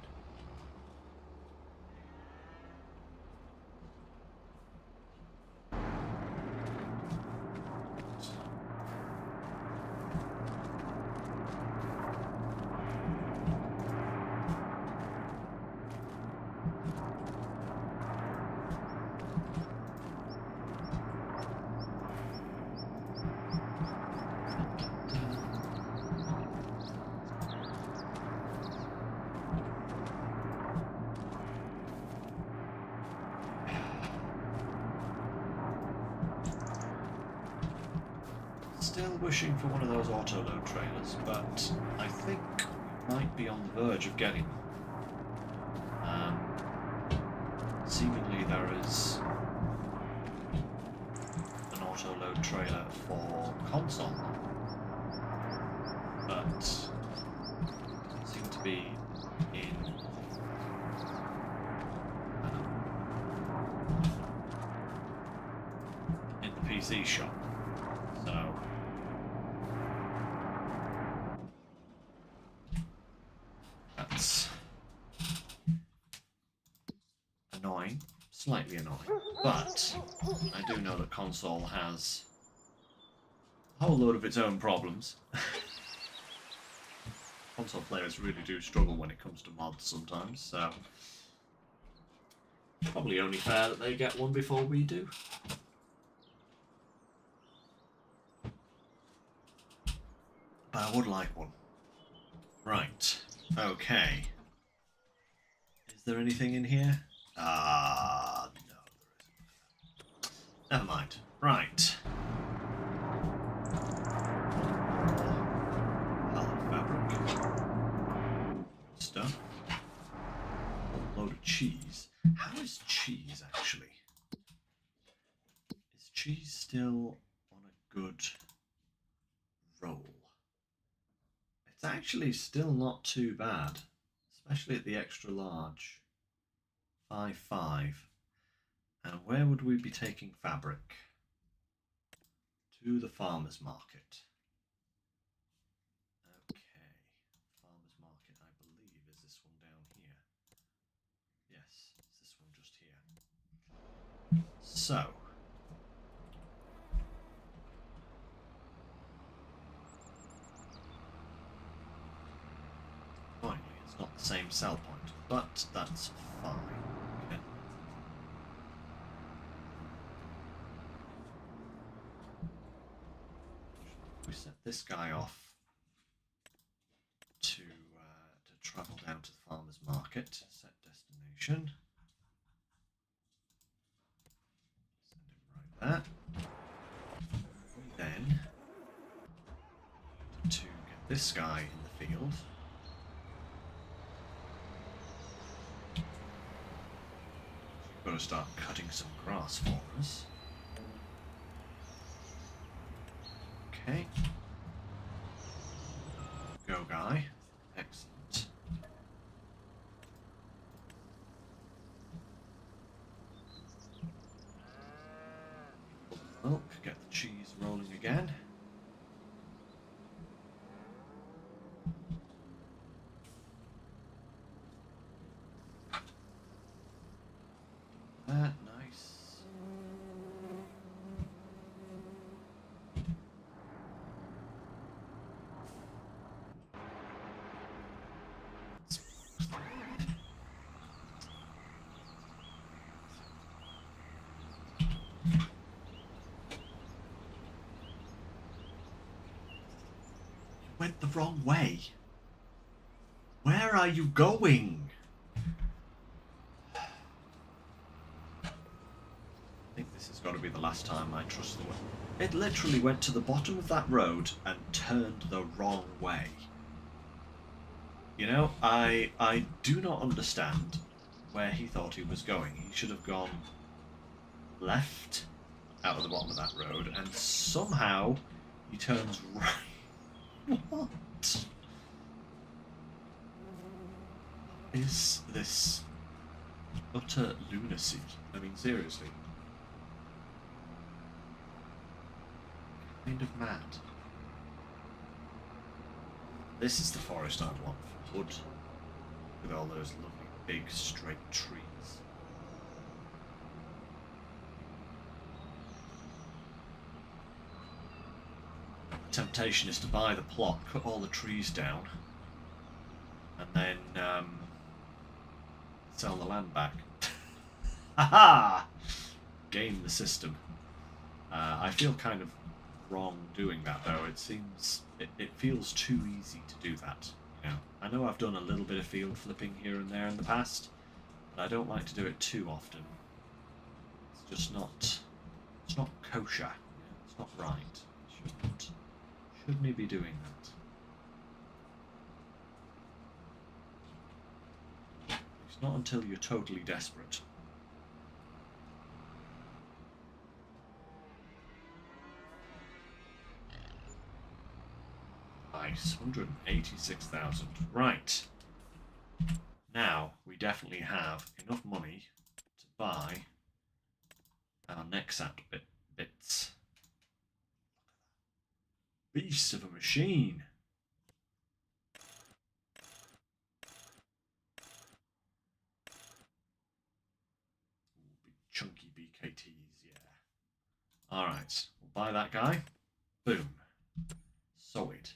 Still wishing for one of those auto-load trailers, but I think we might be on the verge of getting them. Seemingly there is an auto-load trailer for console, but seem to be in the PC shop. So that's annoying, slightly annoying, but I do know that console has a whole load of its own problems. Console players really do struggle when it comes to mods sometimes, so probably only fair that they get one before we do. But I would like one. Right, okay. Is there anything in here? No, there isn't. Never mind. Right. Fabric. Stuff. A load of cheese. How is cheese actually? Is cheese still on a good roll? It's actually still not too bad, especially at the extra large. 5.5. And where would we be taking fabric? To the farmer's market. Okay, farmer's market, I believe, is this one down here. Yes, it's this one just here. So, finally, it's not the same sell point, but that's fine. Okay. We set this guy off to travel down to the farmer's market. Set destination. Send him right there. Then to get this guy in the field. We've got to start cutting some grass for us. Okay. Go, guy. Excellent. Milk. Get the cheese rolling again. Nice. Went the wrong way. Where are you going? I think this has got to be the last time I trust the way. It literally went to the bottom of that road and turned the wrong way. You know, I do not understand where he thought he was going. He should have gone left out of the bottom of that road, and somehow he turns right. What is this utter lunacy? I mean, seriously. Kind of mad. This is the forest I'd want for wood, with all those lovely big straight trees. The temptation is to buy the plot, cut all the trees down, and then sell the land back. Haha! Game the system. I feel kind of wrong doing that though. It seems it feels too easy to do that. You know, I know I've done a little bit of field flipping here and there in the past, but I don't like to do it too often. It's just not. It's not kosher. You know, it's not right. It shouldn't. Shouldn't he be doing that? It's not until you're totally desperate. Nice, 186,000. Right. Now, we definitely have enough money to buy our Nexat bits. Beast of a machine. Big chunky BKTs, yeah. Alright, we'll buy that guy. Boom. Solid.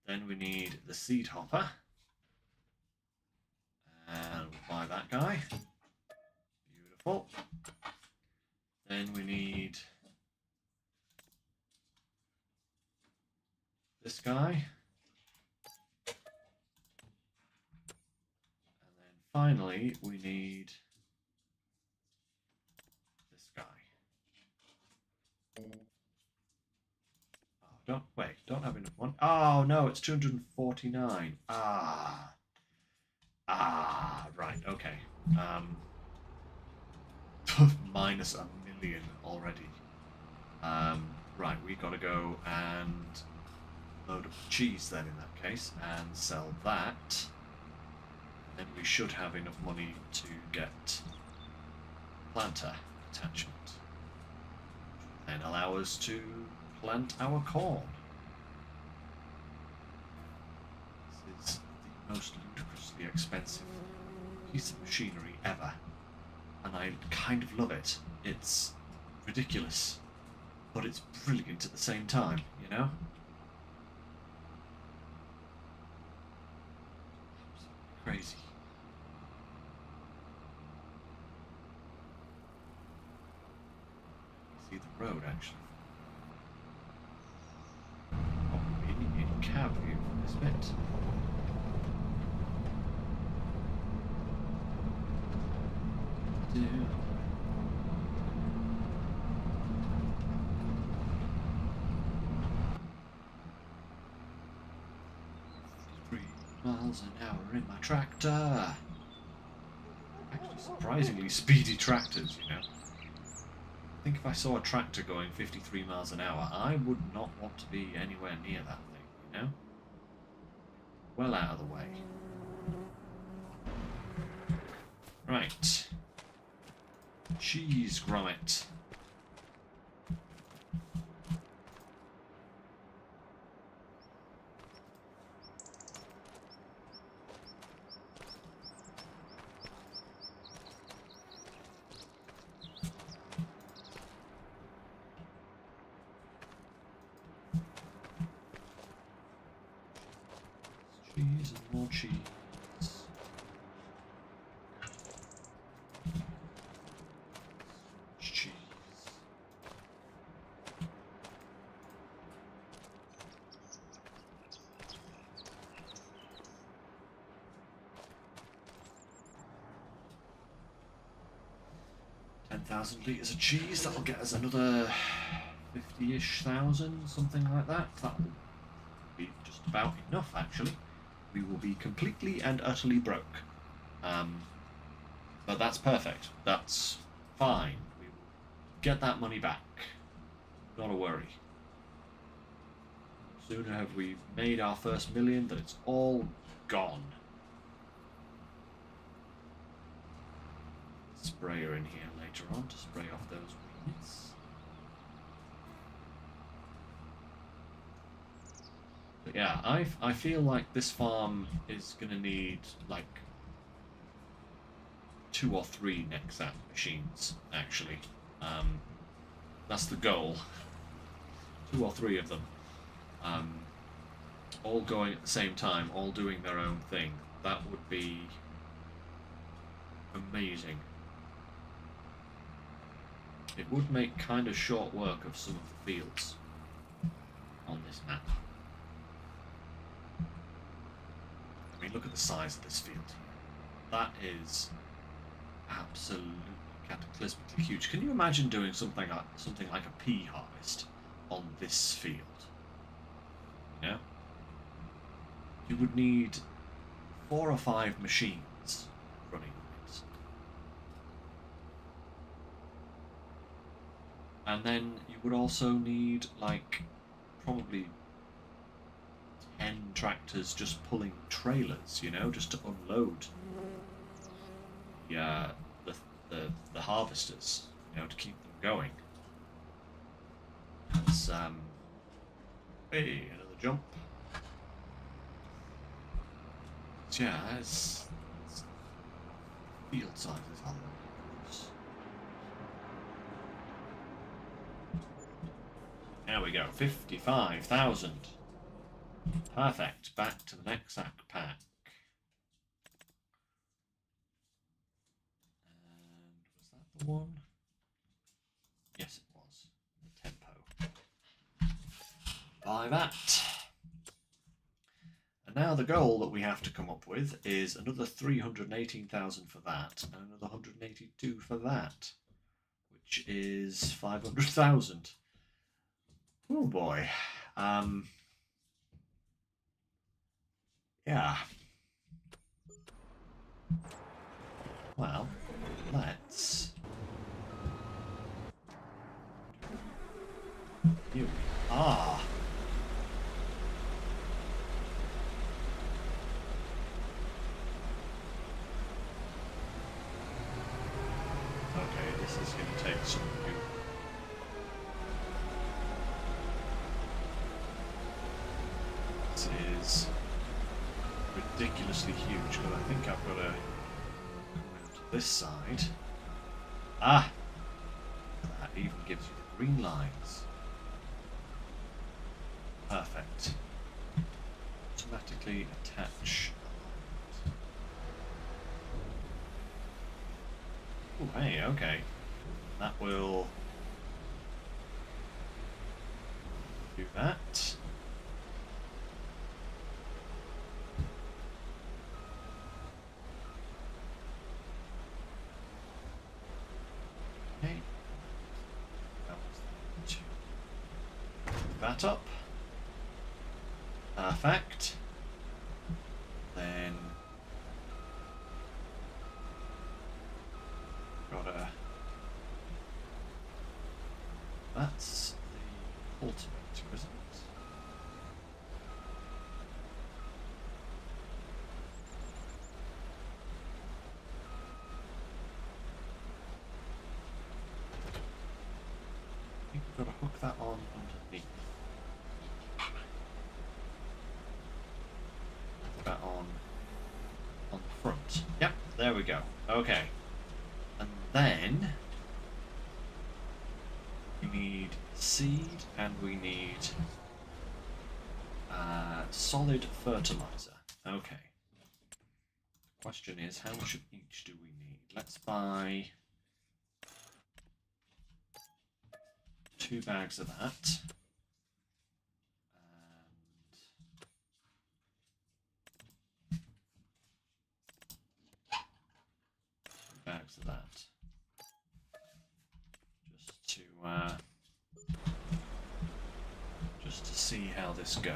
Then we need the seed hopper. And we'll buy that guy. Beautiful. Then we need this guy. And then finally we need this guy. Oh, don't have enough one. Oh no, it's 249. Right, okay. Minus a million already. Right, we gotta go and load up cheese then in that case and sell that. Then we should have enough money to get planter attachment. And allow us to plant our corn. This is the most ludicrously expensive piece of machinery ever. And I kind of love it. It's ridiculous, but it's brilliant at the same time, you know? Crazy. See the road actually. Oh, really in cab view for this bit. Do. 3 miles an hour in my tractor. Actually, surprisingly speedy tractors, you know. I think if I saw a tractor going 53 miles an hour, I would not want to be anywhere near that thing, you know. Well out of the way. Right. Cheese grommet. Cheese and more cheese. Cheese. $10,000 litres of cheese, that'll get us another 50-ish thousand, something like that. That'll be just about enough, actually. We will be completely and utterly broke. But that's perfect. That's fine. We will get that money back. Not a worry. Sooner have we made our first million than it's all gone. Sprayer in here later on to spray off those weeds. But yeah, I feel like this farm is going to need like 2 or 3 Nexat machines, actually. That's the goal. 2 or 3 of them. All going at the same time, all doing their own thing. That would be amazing. It would make kind of short work of some of the fields on this map. I mean, look at the size of this field here. That is absolutely cataclysmically huge. Can you imagine doing something like a pea harvest on this field? you would need 4 or 5 machines running it. And then you would also need, like, probably 10 tractors just pulling trailers, you know, just to unload the harvesters, you know, to keep them going. That's, hey, another jump. So yeah, it's field sizes are ludicrous. There we go, 55,000. Perfect, back to the Nexat pack. And was that the one? Yes, it was. The tempo. Buy that. And now the goal that we have to come up with is another 318,000 for that, and another 182 for that, which is 500,000. Oh boy. Yeah. Well, let's... Here we are. Okay, this is going to take some... This is ridiculously huge, but I think I've got to come around to this side. Ah! That even gives you the green lines. Perfect. Automatically attach alignment. Oh, hey, okay. That will do that. Okay. That up. Perfect. Then gotta. That's the cultivator, isn't it? I think we've got to hook that on underneath. That on the front. Yep, there we go. Okay. And then we need seed and we need solid fertilizer. Okay. The question is, how much of each do we need? Let's buy 2 bags of that. Bags of that, just to see how this goes.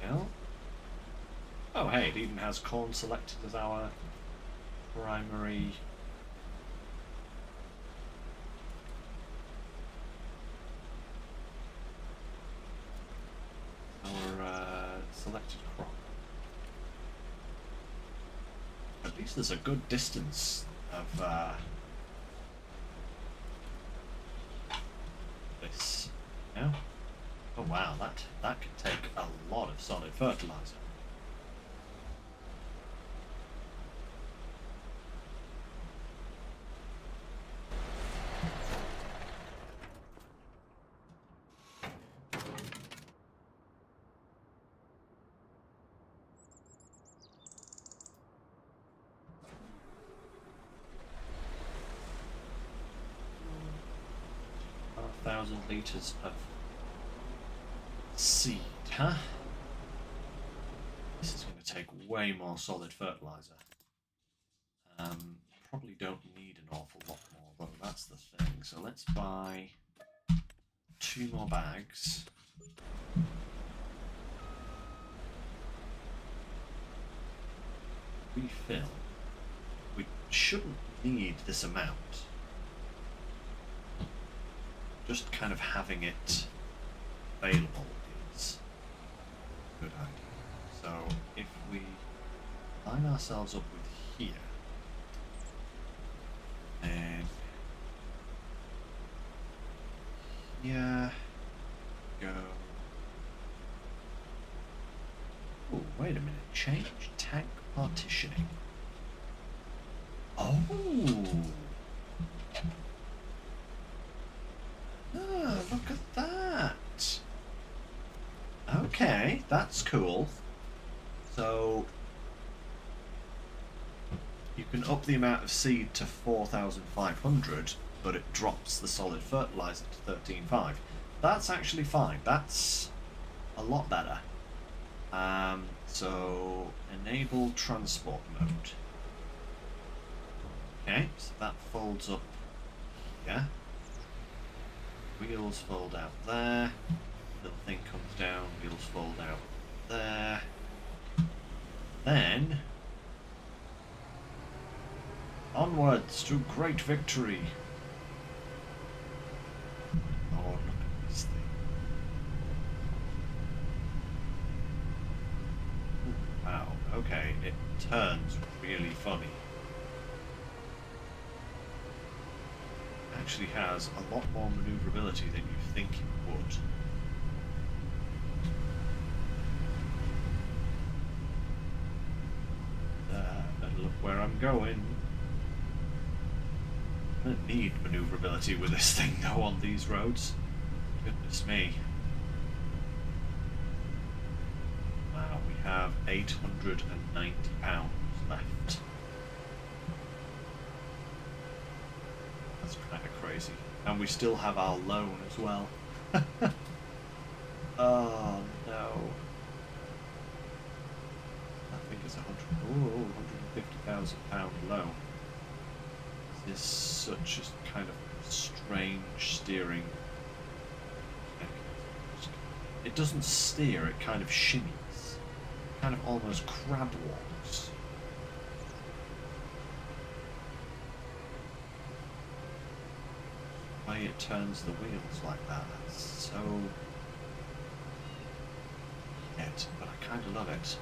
Well, oh hey, it even has corn selected as our primary. Selected crop. At least there's a good distance of this. Yeah. Oh wow, that could take a lot of solid fertilizer. Litres of seed, huh? This is going to take way more solid fertilizer. Probably don't need an awful lot more, though. That's the thing. So let's buy few more bags. Refill. We shouldn't need this amount. Just kind of having it available is a good idea. So if we line ourselves up with here, and yeah, go. Oh, wait a minute. Change tank partitioning. Oh. Ah, look at that. Okay, that's cool. So you can up the amount of seed to 4,500, but it drops the solid fertilizer to 13,500. That's actually fine. That's a lot better. So enable transport mode. Okay, so that folds up here. Wheels fold out there. Little thing comes down. Wheels fold out there. Then onwards to great victory. Oh, look at this thing. Ooh, wow, okay, it turns really funny. It actually has a lot more maneuverability than you think it would. Better look where I'm going. I don't need maneuverability with this thing though on these roads. Goodness me. Wow, we have £890 left. That's kind of crazy. And we still have our loan as well. Oh no. I think it's £150,000 loan. Is such a kind of strange steering mechanism. It doesn't steer, it kind of shimmies. Kind of almost crab walks. The way it turns the wheels like that, that's so weird, but I kind of love it.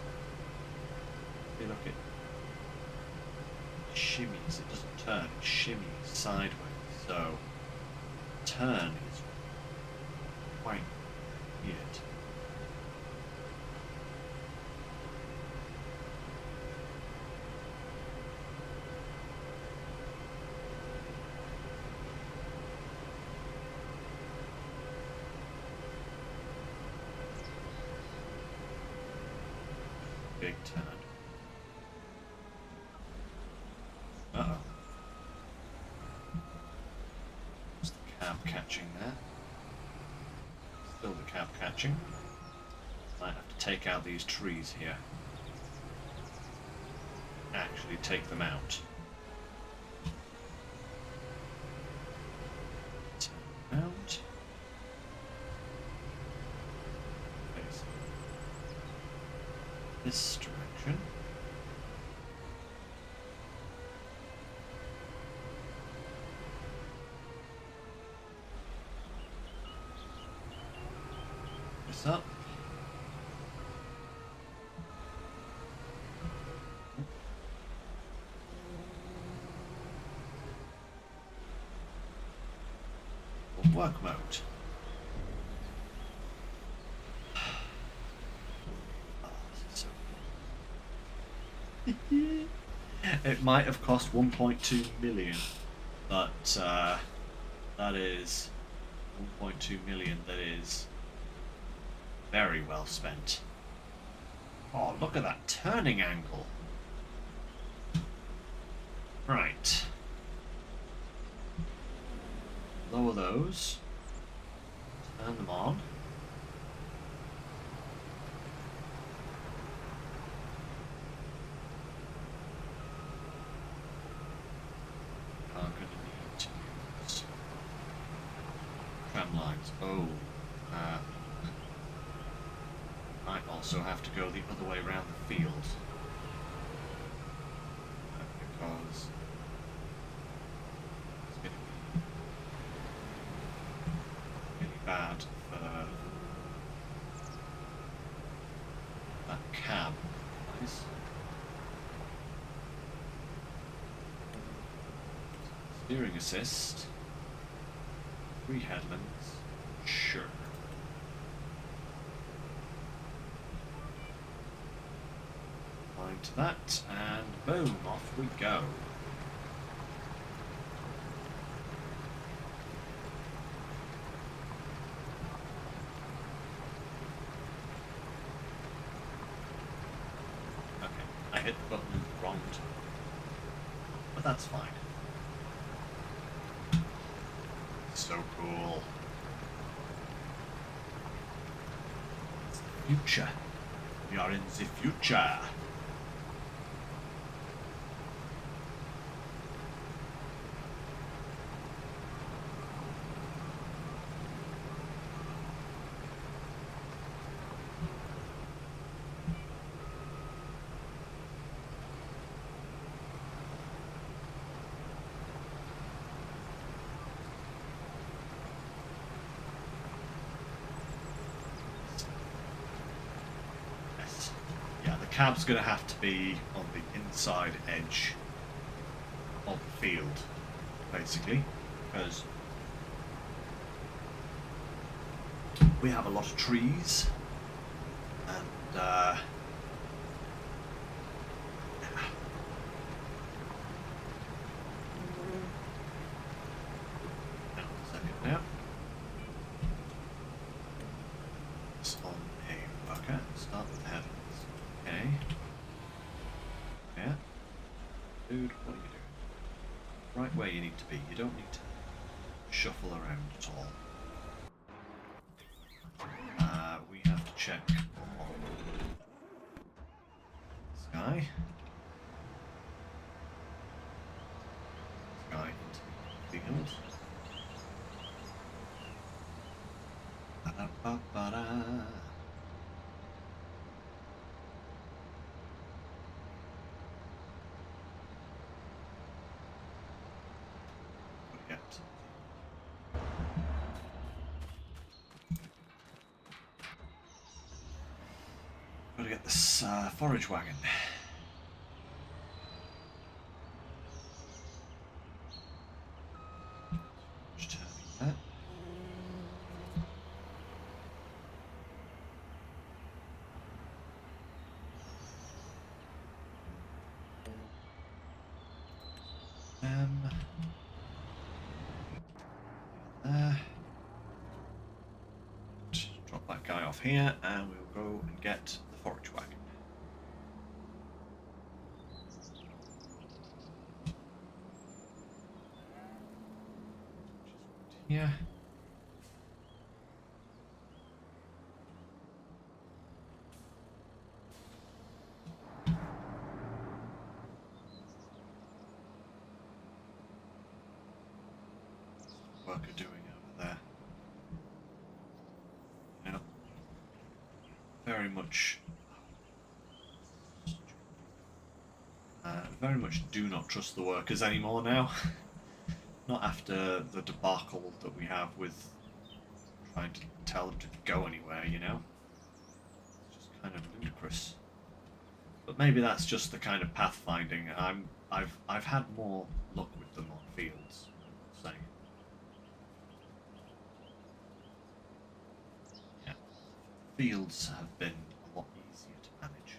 Hey, look, it shimmies, it doesn't turn, it shimmies sideways, so turn is quite weird. Big turn. Uh-oh. What's the cab catching there? Still the cab catching. Might have to take out these trees here. Actually take them out. Turn around. Face this direction. Up. Work mode. Oh, this is so cool. It might have cost 1.2 million, but that is 1.2 million. That is very well spent. Oh, look at that turning angle. Right. Lower those. Turn them on. Are going to need to use tram lines. Oh, might also have to go the other way around the field. Because it's going to be really bad for that cab. Nice. Steering assist. 3 headlands. Sure. Line to that, and boom, off we go. Okay, I hit the button wrong time, but that's fine. So cool. It's the future. We are in the future. Cab's going to have to be on the inside edge of the field, basically, because we have a lot of trees, and yeah. Hang on a second now. It's on a okay. Start with the headlands. Okay. Yeah. Dude, what are you doing? Right where you need to be. You don't need to shuffle around at all. We have to check on this guy. This guy into the field. Ba-da-ba-ba-da. Gotta get this forage wagon. Just turning that. There. Drop that guy off here, and we'll go and get the forage wagon. Yeah. Worker doing over there. Yeah. Very much do not trust the workers anymore now. Not after the debacle that we have with trying to tell them to go anywhere, you know? It's just kind of ludicrous. But maybe that's just the kind of pathfinding. I've had more luck with them on fields, I'll say. Yeah. Fields have been a lot easier to manage.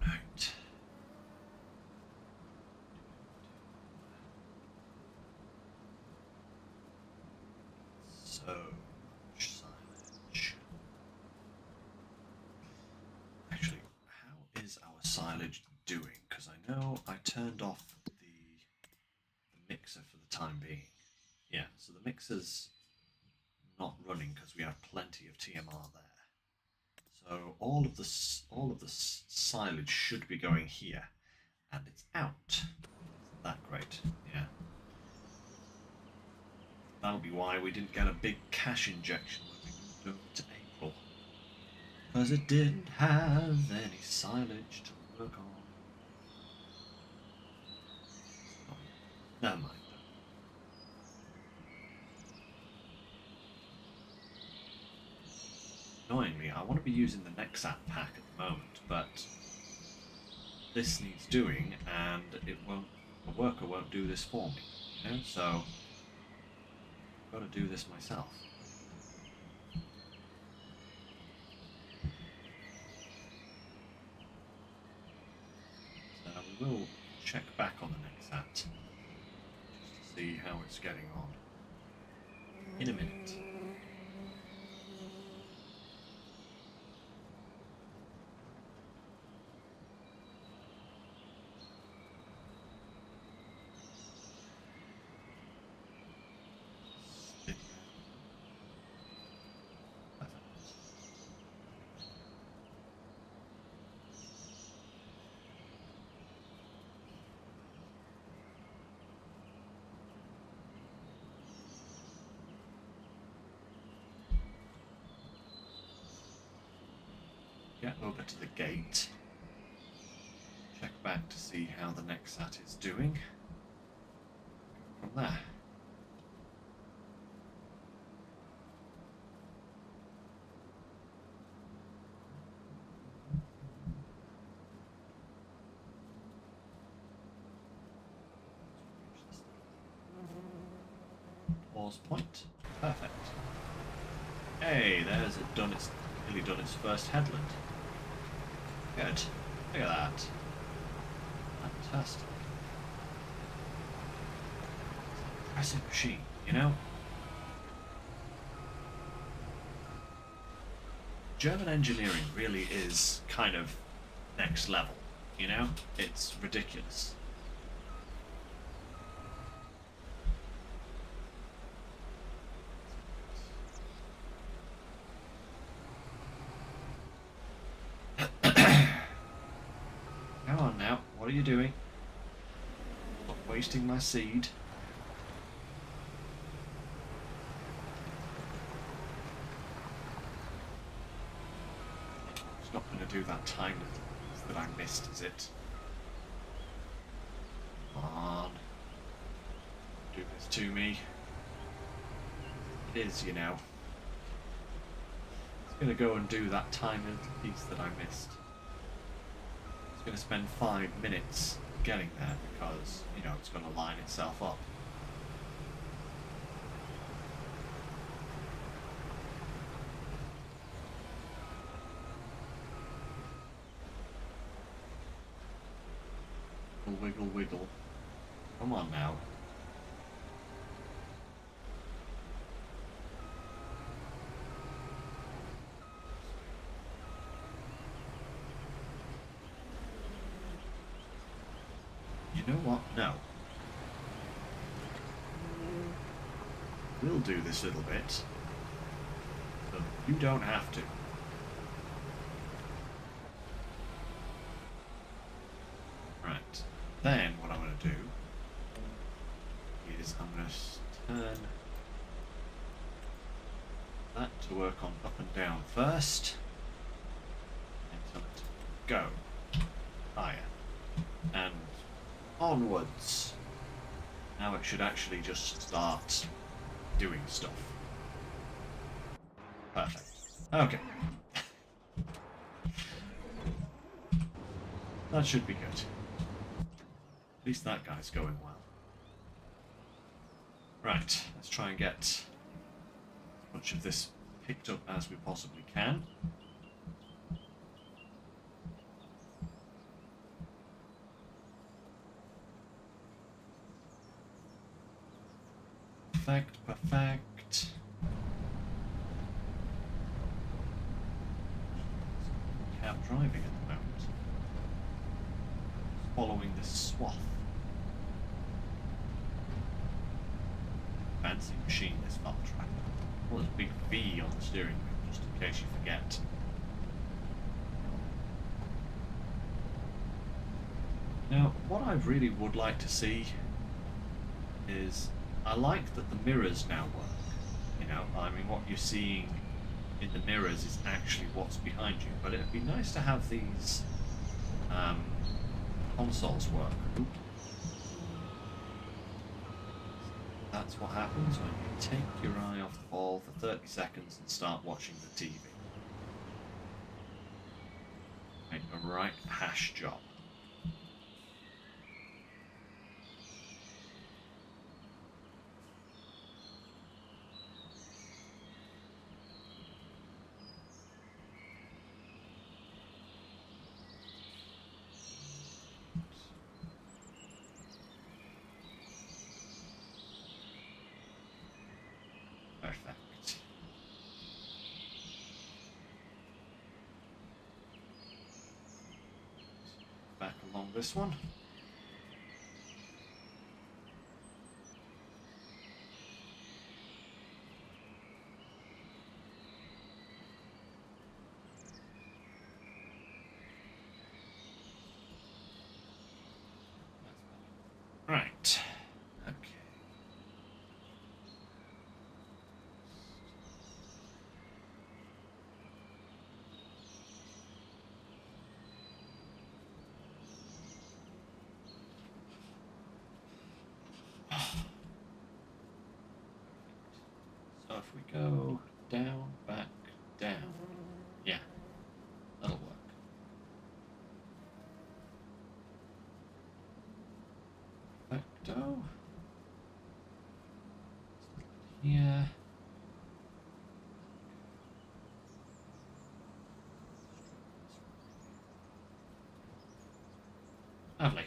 Right. So, silage. Actually, how is our silage doing? Because I know I turned off the mixer for the time being. Yeah, so the mixer's not running because we have plenty of TMR there. So all of the silage should be going here, and it's out. Isn't that great? Yeah. That'll be why we didn't get a big cash injection when we moved over to April. Because it didn't have any silage to work on. Oh, never mind. Annoyingly, I want to be using the Nexat pack at the moment, but this needs doing, and it won't. A worker won't do this for me, you know. So I've got to do this myself. So we will check back on the Nexat just to see how it's getting on in a minute. Get over to the gate, check back to see how the Nexat is doing, go from there. Pause point, perfect. Hey, there's it done. It's nearly done its first headland. Good. Look at that. Fantastic. Impressive machine, you know? German engineering really is kind of next level, you know? It's ridiculous. What are you doing? Not wasting my seed. It's not going to do that tiny little piece that I missed, is it? Come on. Do this to me. It is, you know. It's going to go and do that tiny little piece that I missed. It's going to spend 5 minutes getting there because, you know, it's going to line itself up. Wiggle, wiggle, wiggle. Come on now. You know what? No. We'll do this little bit, but you don't have to. Right. Then what I'm going to do is I'm going to turn that to work on up and down first, and tell it to go higher and onwards. Now it should actually just start doing stuff. Perfect. Okay. That should be good. At least that guy's going well. Right, let's try and get as much of this picked up as we possibly can. Perfect, perfect. Cab driving at the moment. Following this swath. Fancy machine, this felt track. Well, there's a big V on the steering wheel, just in case you forget. Now, what I really would like to see is I like that the mirrors now work. You know, I mean, what you're seeing in the mirrors is actually what's behind you. But it'd be nice to have these consoles work. Oop. That's what happens when you take your eye off the ball for 30 seconds and start watching the TV. Make a right hash job. Perfect. Back along this one. Right. Okay. So if we go down, back, down, yeah, that'll work. Perfecto. Yeah. Lovely.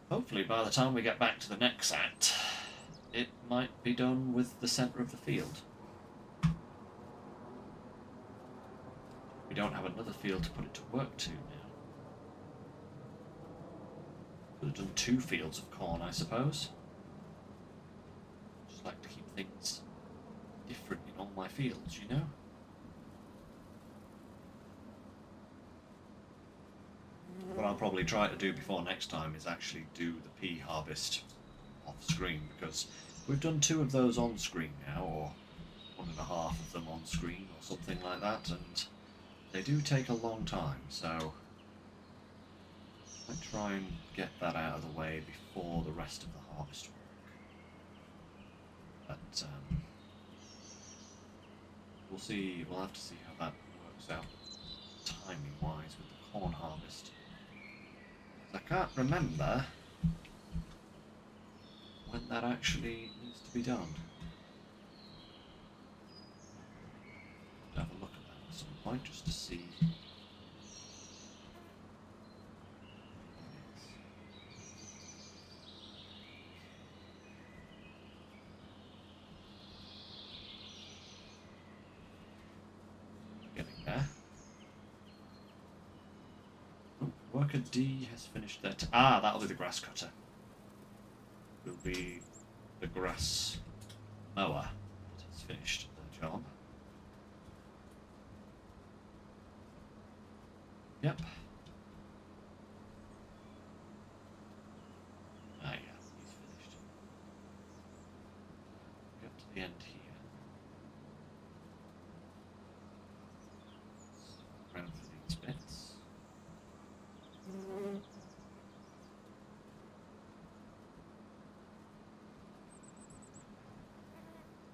Hopefully by the time we get back to the Nexat, it might be done with the centre of the field. We don't have another field to put it to work to now. Could have done 2 fields of corn, I suppose. Just like to keep things different in all my fields, you know? What I'll probably try to do before next time is actually do the pea harvest off screen, because we've done 2 of those on screen now, or 1.5 of them on screen, or something like that, and they do take a long time, so I try and get that out of the way before the rest of the harvest work. But we'll see. We'll have to see how that works out timing-wise with the corn harvest. I can't remember when that actually needs to be done. Have a look at that at some point just to see. Getting there. Worker D has finished their that'll be the grass cutter. Will be the grass mower that has finished their job. Yep. Ah yeah, he's finished. Get to the end here. Round for these bits.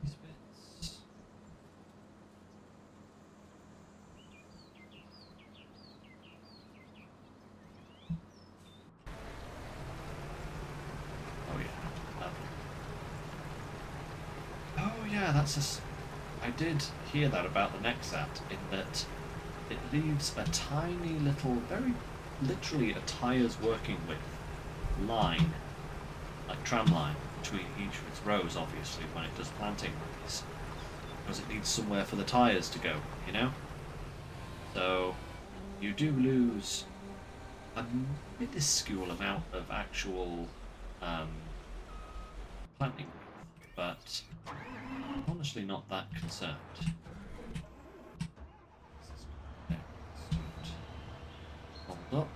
These bits. Oh yeah, lovely. Oh yeah, I did hear that about the Nexat, in that it leaves a tiny little, very literally a tyre's working width line, like tram line, between each of its rows, obviously, when it does planting runs, because it needs somewhere for the tyres to go, you know? So you do lose a minuscule amount of actual planting width, but I'm honestly not that concerned. Hold up.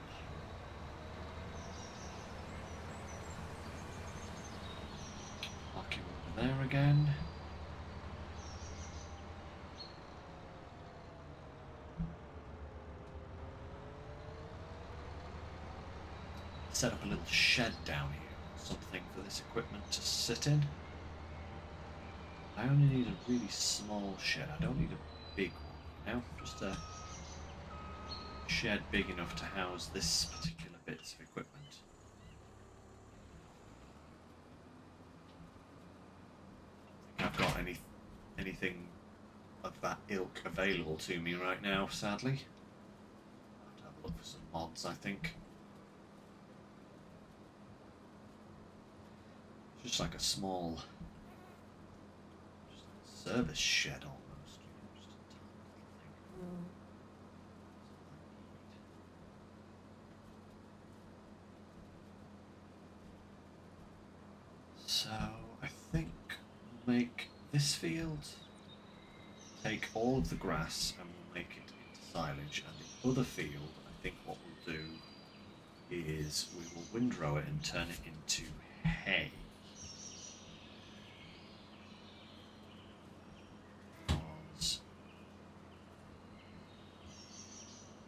again. Set up a little shed down here, something for this equipment to sit in. I only need a really small shed. I don't need a big one, you know, just a shed big enough to house this particular bits of equipment. I don't think I've got anything of that ilk available to me right now, sadly. I'll have to have a look for some mods, I think. Just like a small service shed almost. Just a tiny little thing. So I think we'll make this field, take all of the grass and we'll make it into silage, and the other field, I think what we'll do is we will windrow it and turn it into hay. Because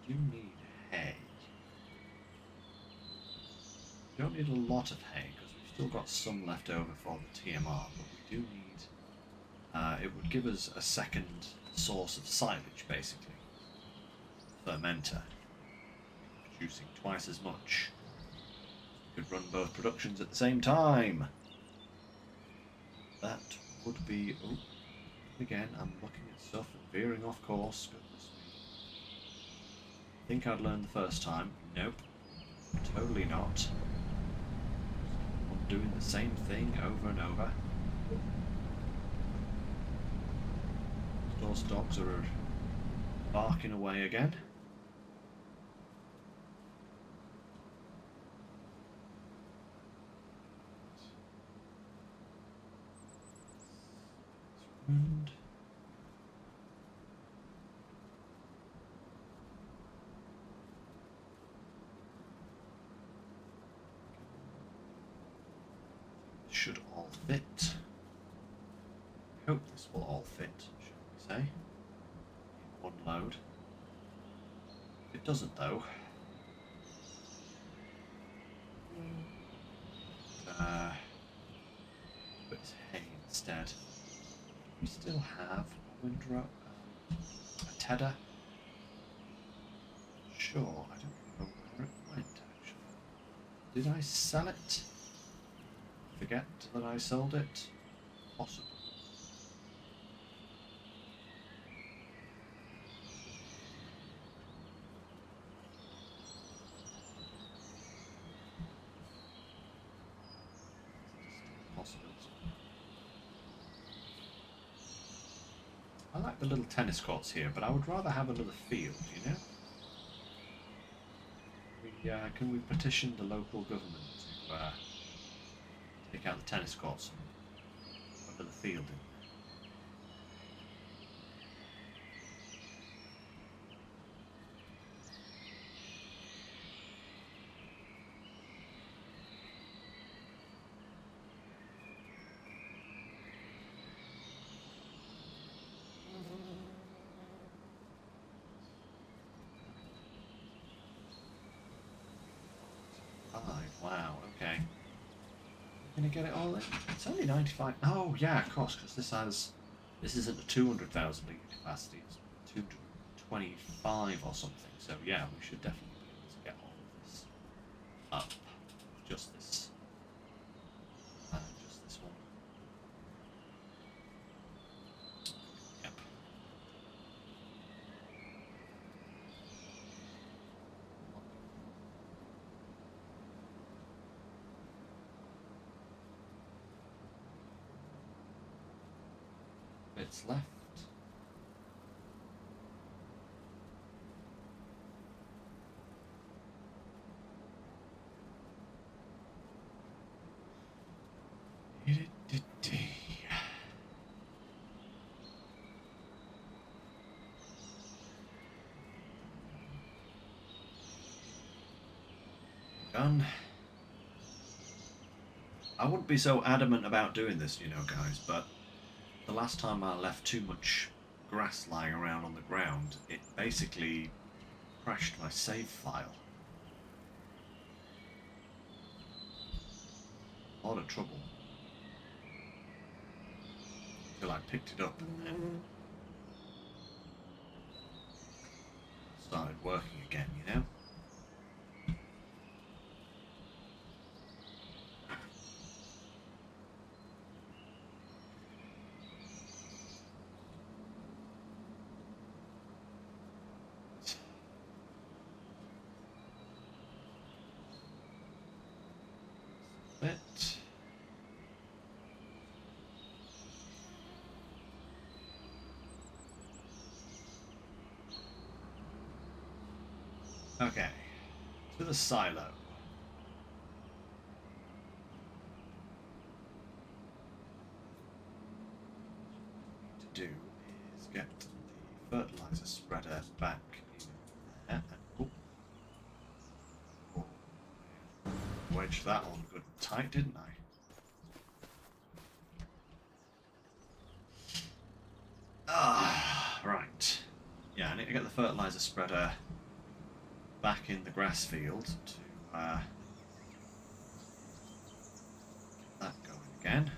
you do need hay. You don't need a lot of hay because we've still got some left over for the TMR, but we do need. It would give us a second source of silage, basically. Fermenter. Producing twice as much. We could run both productions at the same time. That would be... Oh, again, I'm looking at stuff and veering off course. Goodness me. I think I'd learned the first time. Nope. Totally not. I'm doing the same thing over and over. Those dogs are barking away again. And this should all fit. I hope this will all fit, shall we say, in one load. If it doesn't though, put hay instead. We still have a windrow, a tedder. Sure, I don't know where it went actually. Did I sell it? Forget that I sold it? Possible. I like the little tennis courts here, but I would rather have another field, you know? Can we petition the local government to take out the tennis courts and put another field in? Wow, okay. Gonna get it all in? It's only 95. Oh, yeah, of course, because this isn't a 200,000 litre capacity, it's 225 or something. So, yeah, we should definitely be able to get all of this up. Just this one. Yep. Bits left. Done. I wouldn't be so adamant about doing this, you know, guys, but the last time I left too much grass lying around on the ground, it basically crashed my save file. A lot of trouble. Until I picked it up and then started working again, you know? Bit. Okay, to the silo. To do is get the fertilizer spreader back in there. And, wedged that on good and tight, didn't I? Ah, right. Yeah, I need to get the fertilizer spreader back in the grass field to get that going again.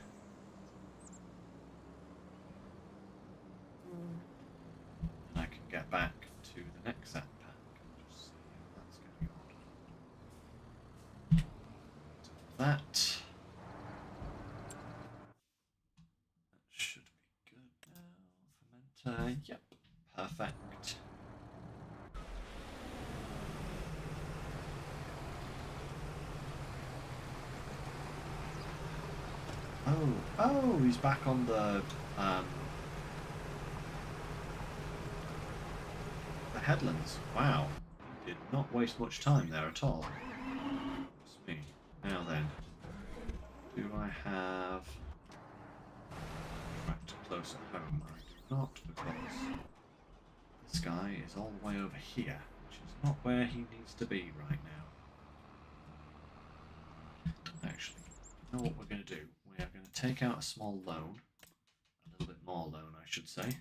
And I can get back to the Nexat pack and just see how that's going on. That should be good now. Fermenter, yep, perfect. Oh, he's back on the headlands. Wow, he did not waste much time there at all. It's me. Now then, do I have tracked close at home? I do not, because this guy is all the way over here, which is not where he needs to be right now. Actually, you know what we're going to do? We are going to take out a small loan, a little bit more loan, I should say.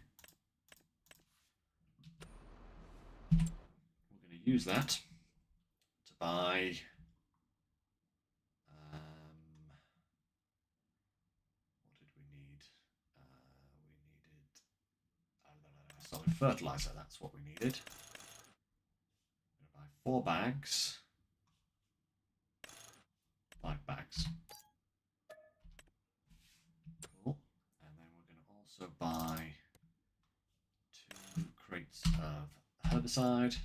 We're going to use that to buy what did we need? We needed solid fertilizer. That's what we needed. I'm going to buy 4 bags. 5 bags. Cool. And then we're going to also buy 2 crates of herbicide.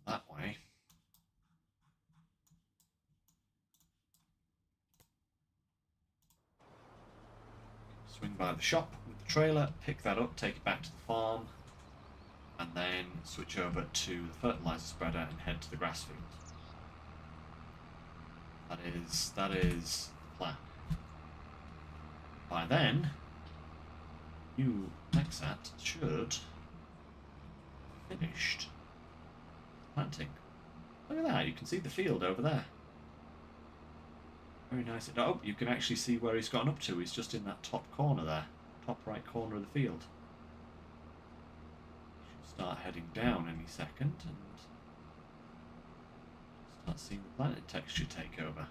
That way. Swing by the shop with the trailer, pick that up, take it back to the farm, and then switch over to the fertilizer spreader and head to the grass field. That is the plan. By then, new Nexat should have finished planting. Look at that, you can see the field over there. Very nice. Oh, you can actually see where he's gotten up to. He's just in that top corner there, top right corner of the field. Should start heading down any second and start seeing the planet texture take over.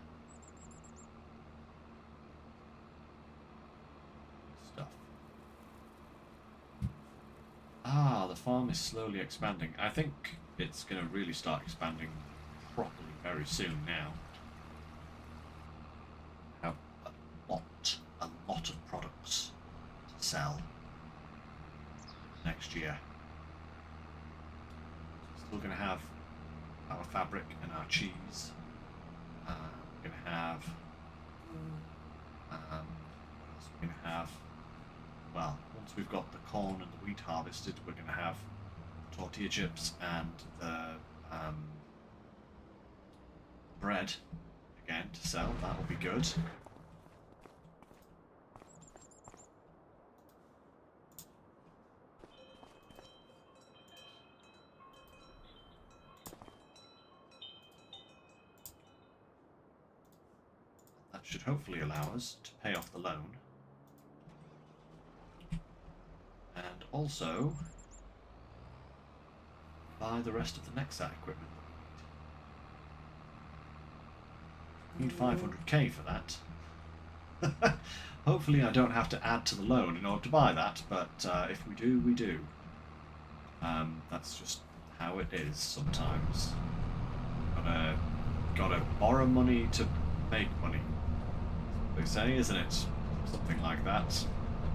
Stuff. Ah, the farm is slowly expanding. I think it's going to really start expanding properly very soon now. Have a lot of products to sell next year. Still going to have our fabric and our cheese. We're going to have what else are we going to have? Well, once we've got the corn and the wheat harvested, we're going to have tortilla chips and the bread again to sell. That will be good. should hopefully allow us to pay off the loan. And also buy the rest of the Nexat equipment that we need. 500k for that. Hopefully I don't have to add to the loan in order to buy that, but if we do, we do. That's just how it is sometimes. Gotta borrow money to make money. They say, isn't it? Something like that.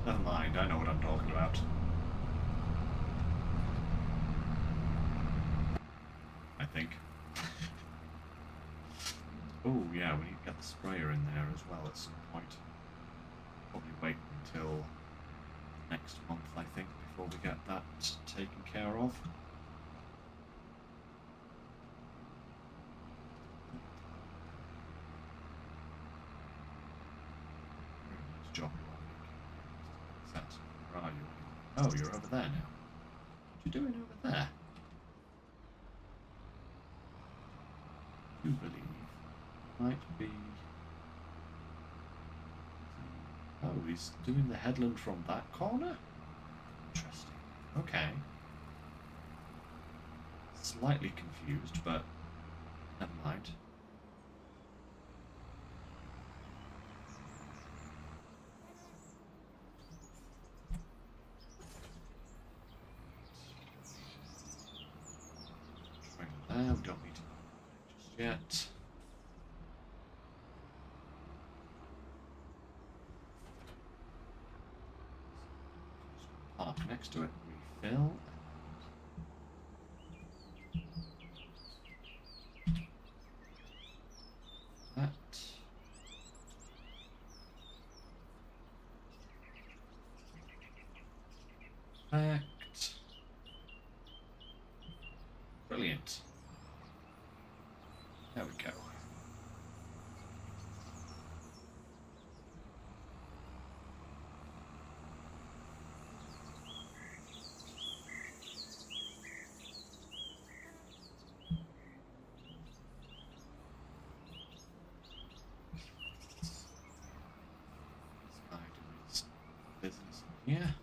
Never mind, I know what I'm talking about. I think. Oh yeah, we need to get the sprayer in there as well at some point. Probably wait until next month, I think, before we get that taken care of. Nice job you are making. Where are you? Oh, you're over there now. What are you doing over there? You believe might be... Oh, he's doing the headland from that corner? Interesting. Okay. Slightly confused, but never mind. Trying there, we don't need to just yet. Park next to it, refill. That. Perfect. Brilliant. There we go. Business here.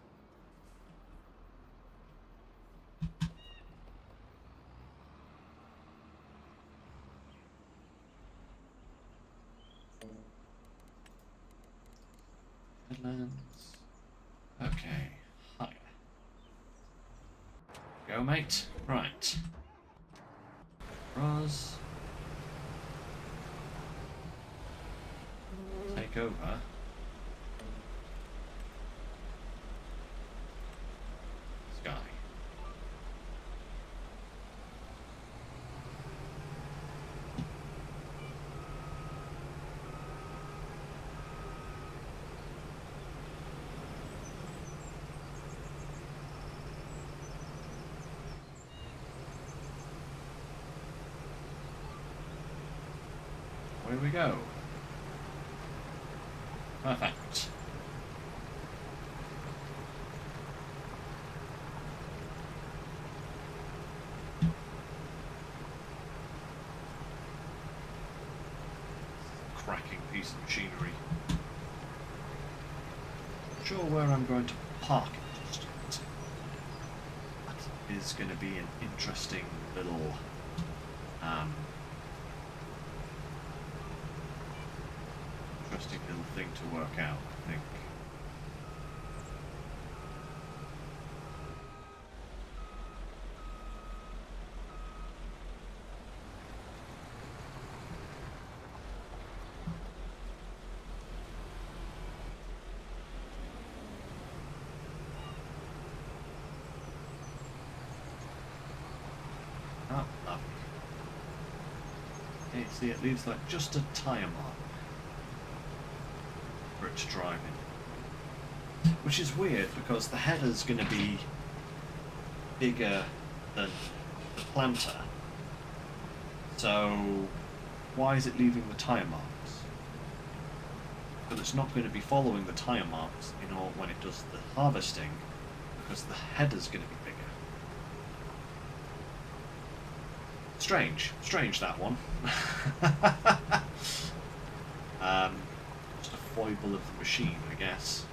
Headlands. Okay. Higher. Go, mate. Right. Roz. Take over. Sky. Away we go. Perfect. Cracking piece of machinery. Not sure where I'm going to park it just yet. That is going to be an interesting little thing to work out, I think. Oh, lovely. Okay, see, it leaves like just a tyre mark for it to drive in. Which is weird because the header's going to be bigger than the planter. So why is it leaving the tyre marks? But it's not going to be following the tyre marks in all when it does the harvesting because the header's going to be bigger. Strange that one. foible of the machine, I guess.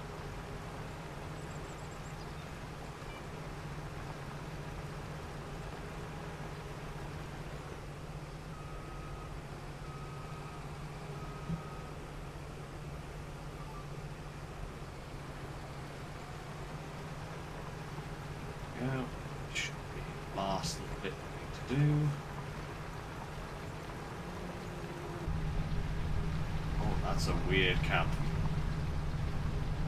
Should be the last little bit we need to do. Oh, that's a weird camp.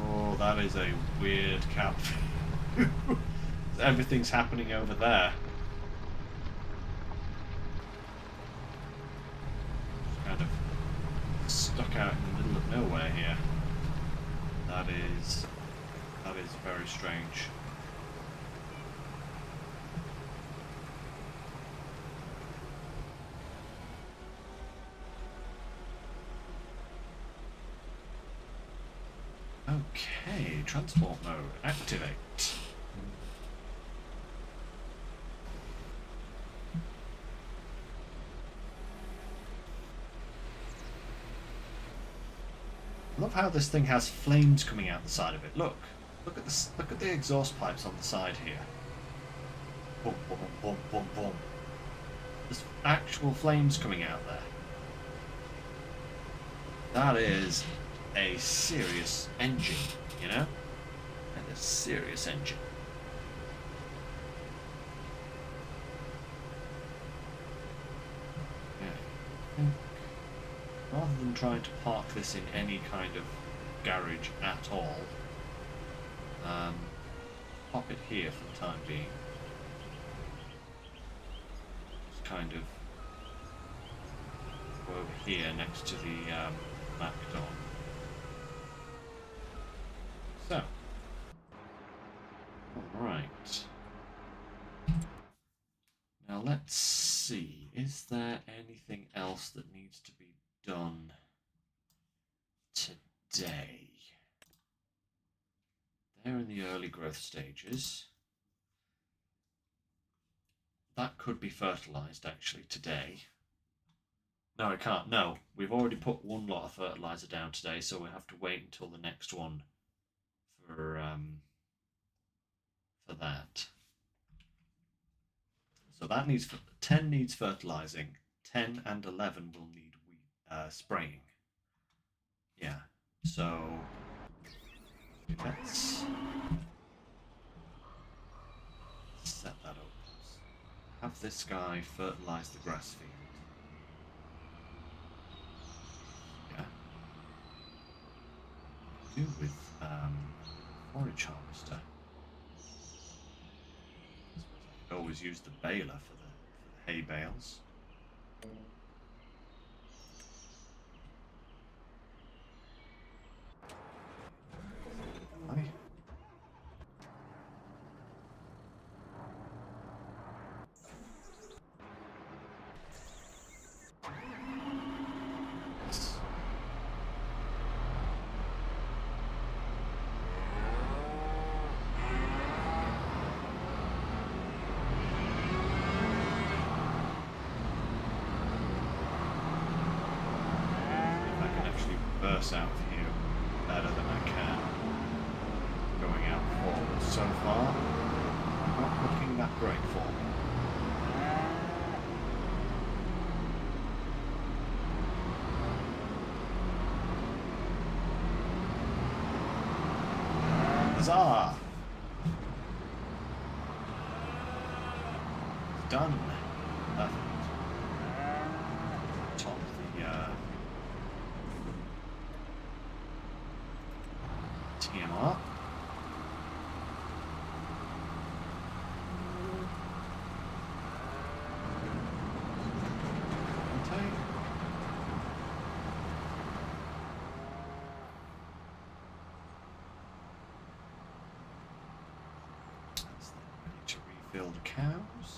Oh, that is a weird camp. Everything's happening over there. Just kind of stuck out in the middle of nowhere here. That is very strange. Okay, transport mode, activate. I love how this thing has flames coming out the side of it. Look at this. Look at the exhaust pipes on the side here. Boom, boom, boom, boom, boom. There's actual flames coming out there. That is a serious engine, you know? And a serious engine. Yeah. Rather than trying to park this in any kind of garage at all, pop it here for the time being. Just kind of go over here next to the back door. So, alright. Now let's see, is there anything else that needs to be done today? They're in the early growth stages. That could be fertilized actually today. No, it can't. No, we've already put one lot of fertilizer down today, so we have to wait until the next one for that. So that needs 10 needs fertilizing. 10 and 11 will need spraying. Yeah. So let's set that up. Have this guy fertilize the grass field. Yeah. Do with forage harvester. I could always use the baler for the hay bales. Out of here better than I can. Going out forward so far, not looking that great for me. Huzzah! Done. Perfect. Top the TMR. Okay. That's ready to refill the cows.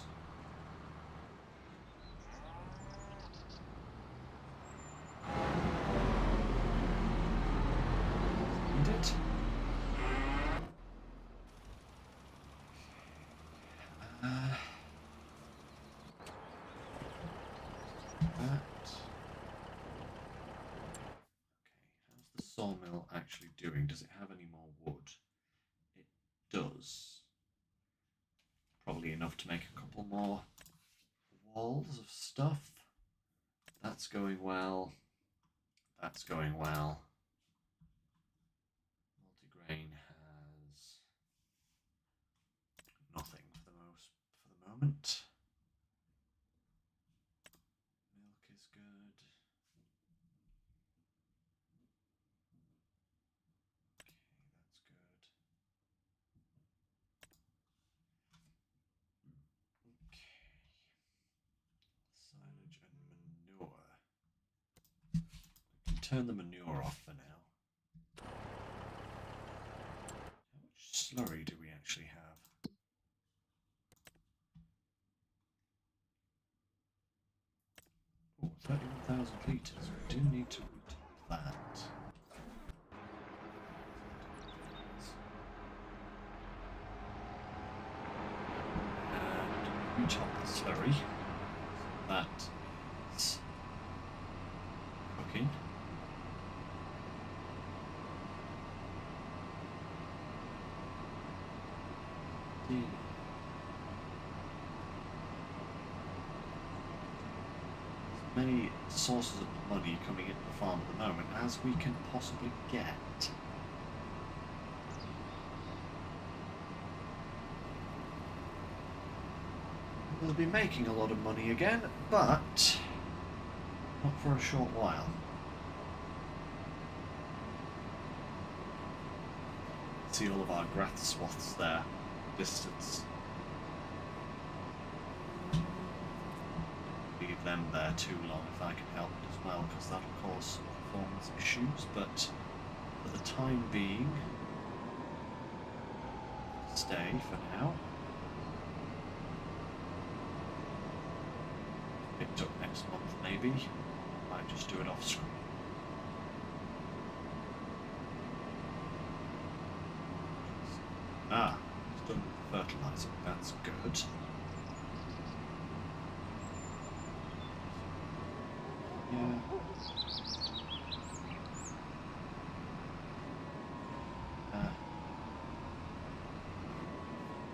Need it. sawmill actually doing? Does it have any more wood? It does. Probably enough to make a couple more walls of stuff. That's going well. That's going well. Multigrain has nothing for the moment. Milk is good. Okay, that's good. Okay. Silage and manure. We can turn the manure off for now. How much slurry do we actually have? Oh, 31,000 litres. We do need to retop that. And retop the slurry. That is cooking. As many sources of money coming into the farm at the moment as we can possibly get. We'll be making a lot of money again, but not for a short while. See all of our grass swaths there, distance. Leave them there too long if I can help it as well, because that'll cause some performance issues, but for the time being, stay for now. Picked up next month maybe. Might just do it off screen. Ah, it's done with the fertilizer. That's good. Yeah.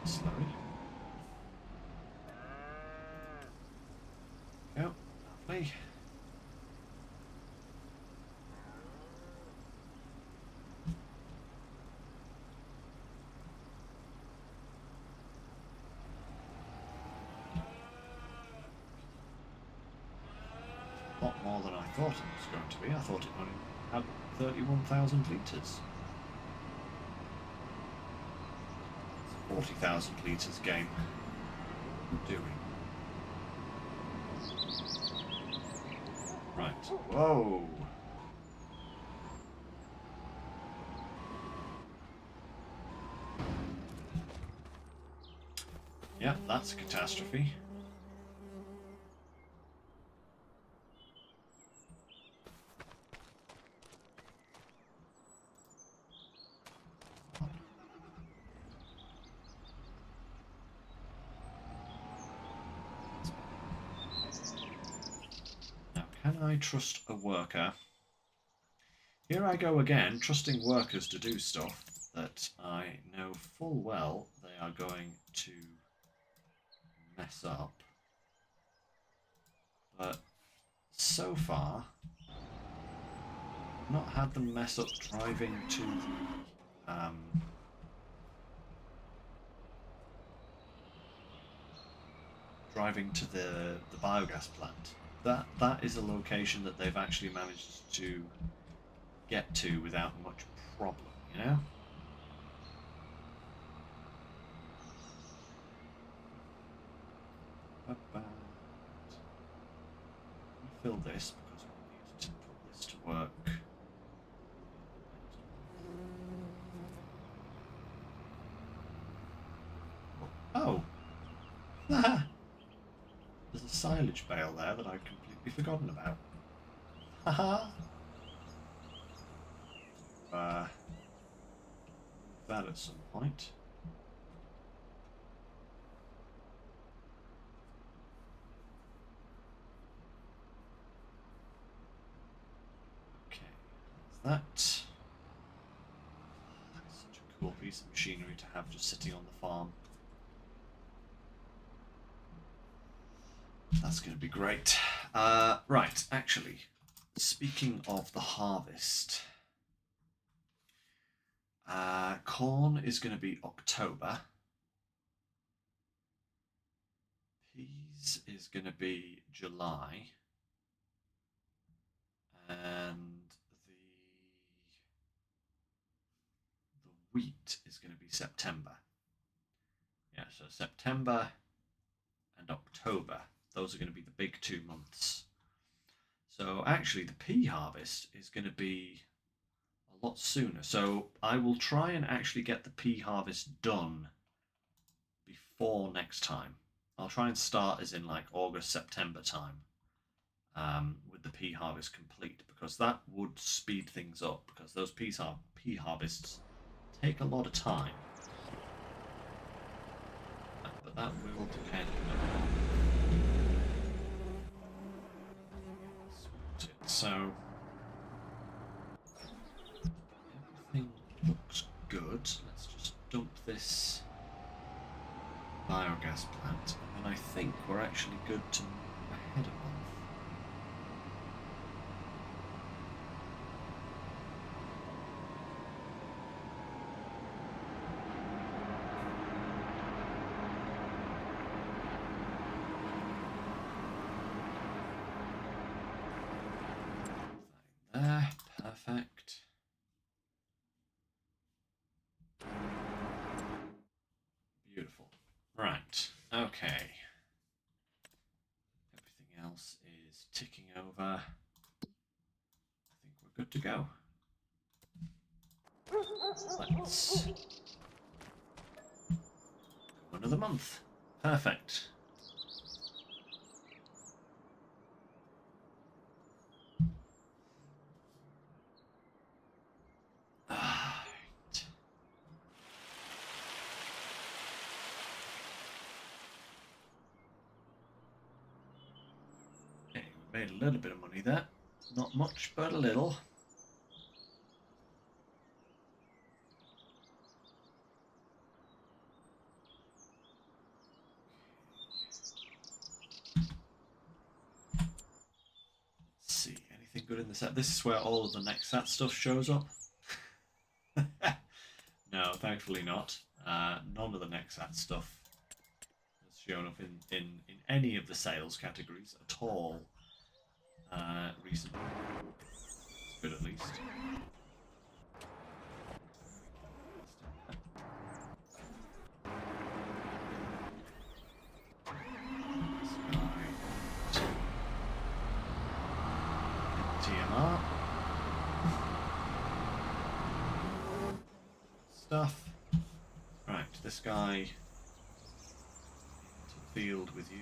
Slurry. Go. Lovely. A lot more than I thought it was going to be. I thought it only had 31,000 litres. 40,000 litres game. Doing. Right. Whoa! Yeah, that's a catastrophe. Can I trust a worker? Here I go again, trusting workers to do stuff that I know full well they are going to mess up. But so far, not had them mess up driving to the biogas plant. That is a location that they've actually managed to get to without much problem, you know? Fill this because we need to put this to work. Oh! There's a silage bale there that I'd completely forgotten about. Haha! That at some point. Okay, that. cool piece of machinery to have just sitting on the farm. That's going to be great. Right, actually, speaking of the harvest, corn is going to be October. Peas is going to be July. And the wheat is going to be September. Yeah, so September and October. Those are going to be the big 2 months. So actually the pea harvest is going to be a lot sooner. So I will try and actually get the pea harvest done before next time. I'll try and start as in like August, September time with the pea harvest complete, because that would speed things up, because those pea harvests take a lot of time. But that will depend on... So everything looks good. Let's just dump this biogas plant, and then I think we're actually good to move ahead a month. There, perfect. Beautiful. Right, okay. Everything else is ticking over. I think we're good to go. Let's go another month. Perfect. Right. Okay, we made a little bit of money there. Not much, but a little. Let's see, anything good in the set? This is where all of the Nexat stuff shows up. No, thankfully not. None of the Nexat stuff has shown up in any of the sales categories at all recently. It's good at least. TMR. Stuff. Right, this guy into the field with you.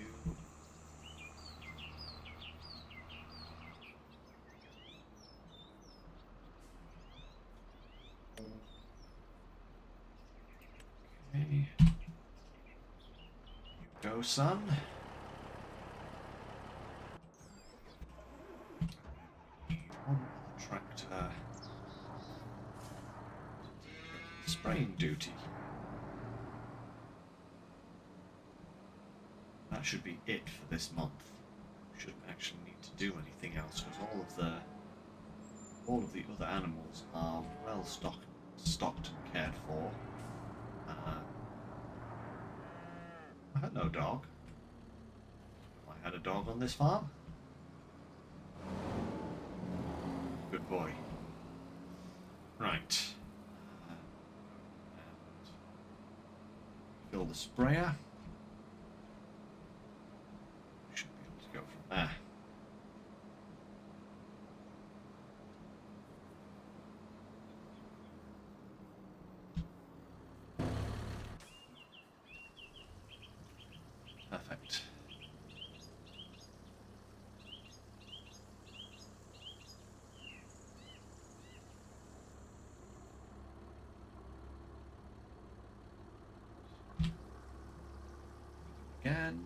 Okay. You go, son. On the tractor. Spraying duty. That should be it for this month. We shouldn't actually need to do anything else, because all of the other animals are well stocked and cared for. Hello, dog. I had a dog on this farm. Good boy. Right. And fill the sprayer. Should be able to go from there. Perfect. Again.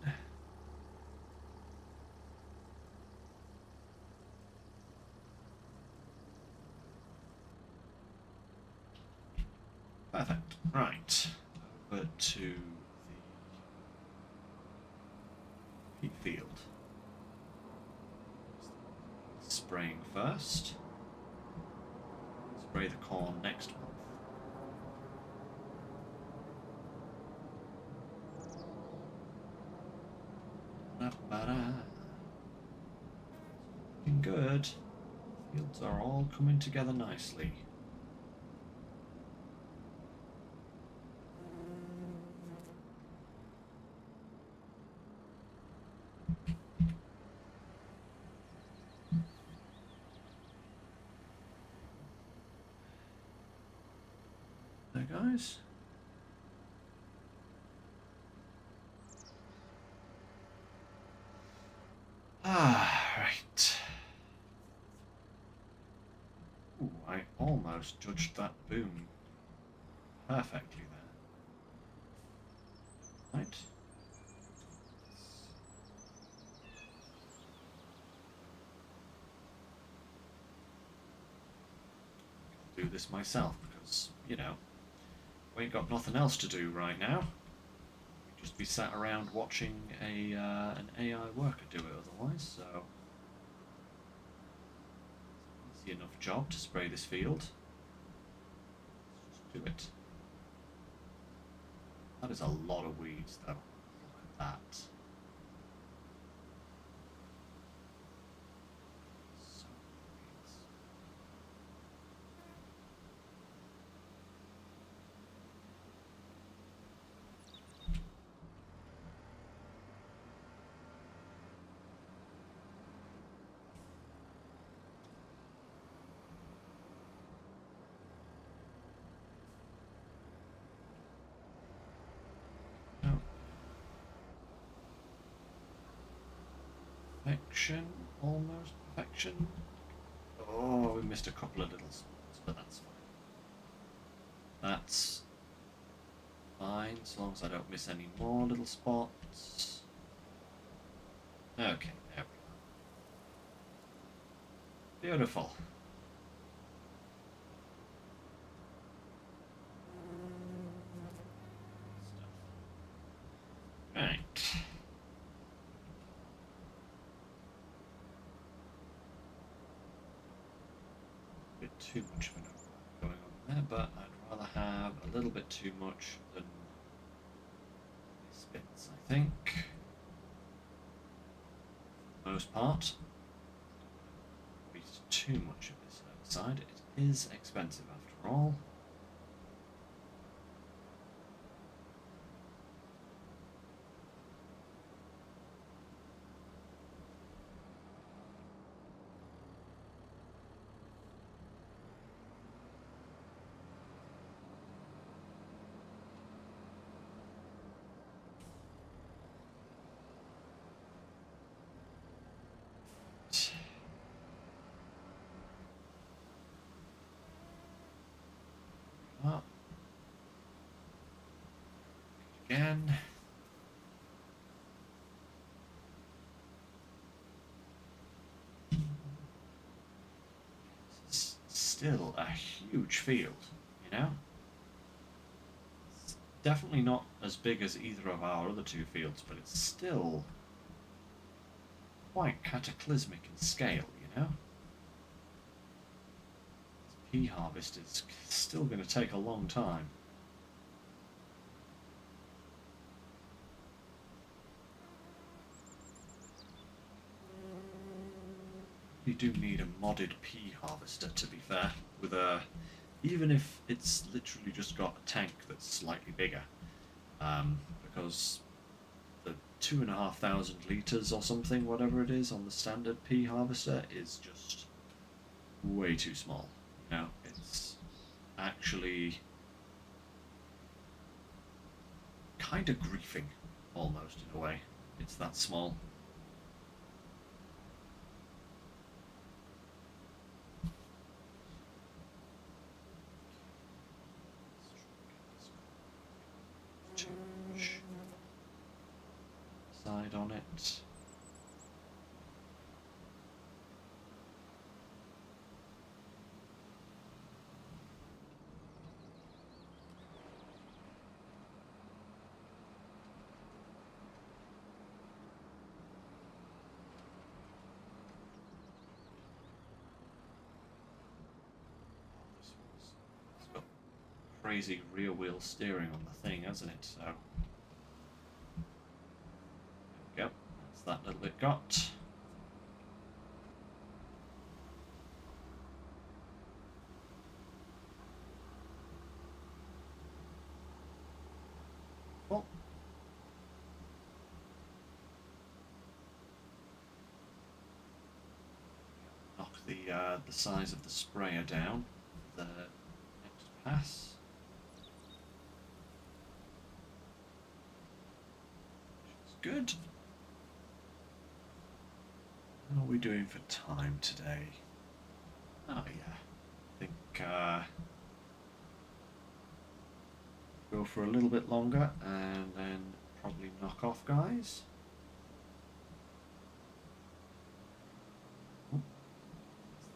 Perfect. Right. Over to the wheat field. Spraying first. Spray the corn next month. Looking good. Fields are all coming together nicely. There, guys. Right. Ooh, I almost judged that boom perfectly there. Right. I'll do this myself because, you know, we ain't got nothing else to do right now. We'd just be sat around watching an AI worker do it otherwise, so easy enough job to spray this field. Let's just do it. That is a lot of weeds, though. Look at that. So many weeds. Oh. Perfection, almost perfection. Oh, we missed a couple of little spots, but that's fine. That's fine, so long as I don't miss any more little spots. Okay, there we go. Beautiful. Right. Bit too much of an overlap going on there, but I'd rather have a little bit too much than these bits, I think. For the most part. Don't want too much of this outside. It is expensive after all. Up. Again. This is still a huge field, you know? It's definitely not as big as either of our other two fields, but it's still quite cataclysmic in scale, you know? Pea harvest is still going to take a long time. You do need a modded pea harvester, to be fair, with a, even if it's literally just got a tank that's slightly bigger, because the 2,500 litres or something, whatever it is, on the standard pea harvester is just way too small. You know, it's actually kind of griefing, almost, in a way. It's that small. Too much side on it. crazy rear wheel steering on the thing, hasn't it? So there we go. That's that little bit got. Well, knock the size of the sprayer down for the next pass. Which is good. How are we doing for time today? Oh yeah, I think go for a little bit longer and then probably knock off, guys.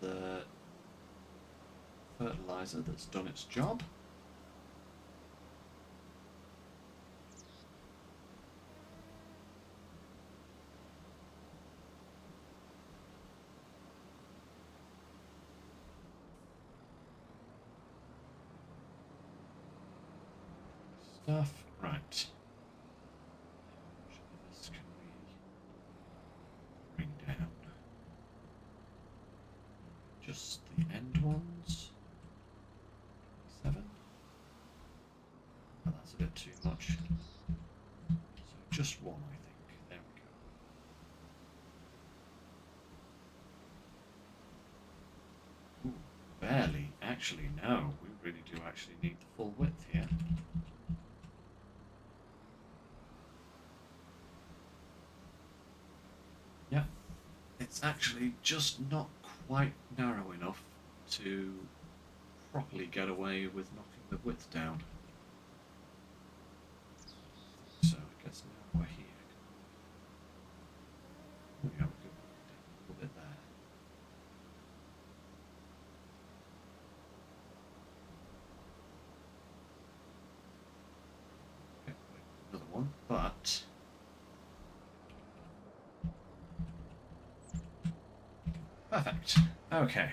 The fertilizer that's done its job. Stuff. Right. This can we bring down? Just the end ones. 7. Oh, that's a bit too much. So just one, I think. There we go. Ooh, barely. Actually, no. We really do actually need the full width here. Yeah. It's actually just not quite narrow enough to properly get away with knocking the width down. So it gets narrower here. Oh, yeah, we could put a little bit there. Okay, another one, but perfect. Okay.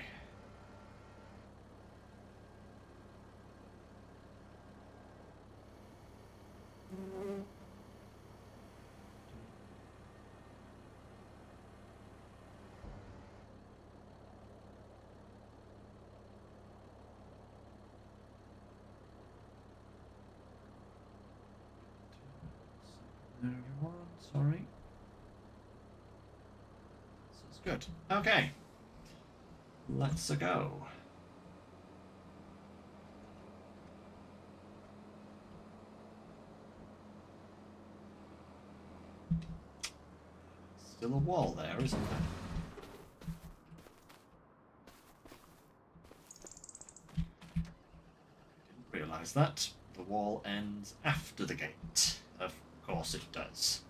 There everyone, sorry. This is good. Okay. Let's go. Still a wall there, isn't there? Didn't realise that. The wall ends after the gate. Of course it does.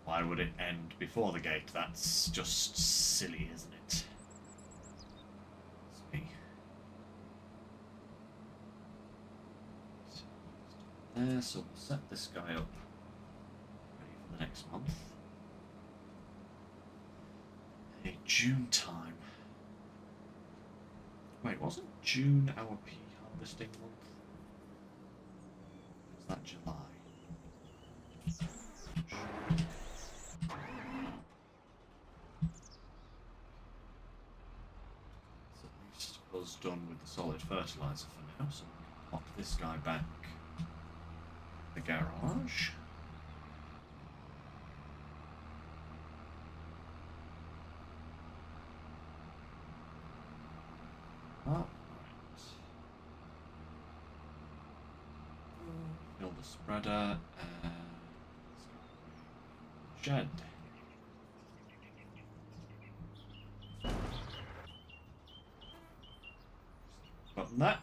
Why would it end before the gate? That's just silly, isn't it? It's me. There, so we'll set this guy up ready for the next month. Hey, June time. Wait, wasn't June our pea harvesting month? Was that July? It's at least us done with the solid fertilizer for now, so we can pop this guy back in the garage. Oh, fill the spreader and shed. Button that.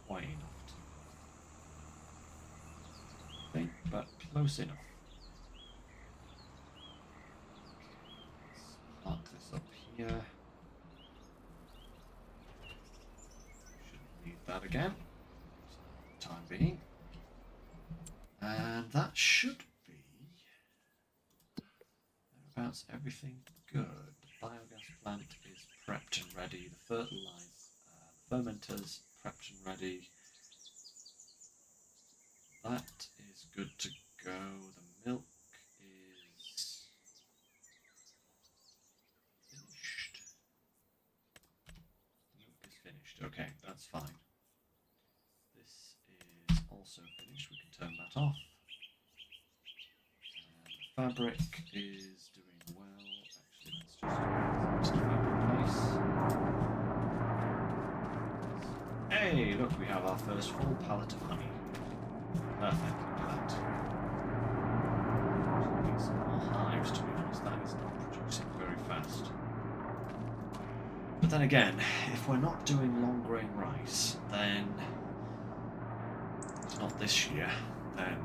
Quite enough, I think, but close enough. Let's mark this up here. Shouldn't need that again for the time being. And that should be thereabouts everything good. Biogas plant is prepped and ready. The fermenters prepped and ready. That is good to go. The milk is finished. Milk is finished. Okay, that's fine. This is also finished. We can turn that off. And the fabric is doing well. Actually, let's just fabric place. Hey, look, we have our first full pallet of honey. Perfect, look at that. Need some more hives, to be honest. That is not producing very fast. But then again, if we're not doing long grain rice, then it's not this year, then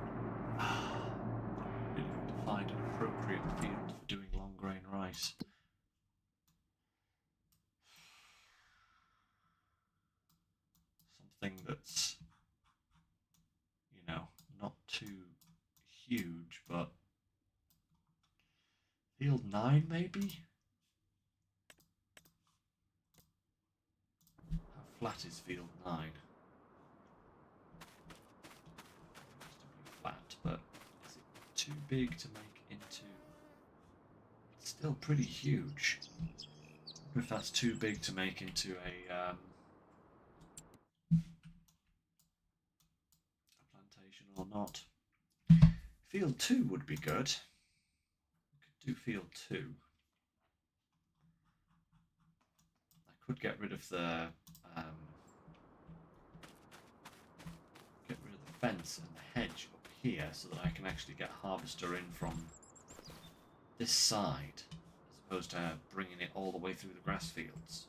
we need to find an appropriate field for doing long grain rice. Something that's, you know, not too huge, but field 9 maybe? How flat is field 9? Flat, but is it too big to make into... It's still pretty huge. I wonder if that's too big to make into a plantation or not. Field 2 would be good. We could do field 2. I could get rid of the fence and the hedge up here so that I can actually get harvester in from this side as opposed to bringing it all the way through the grass fields.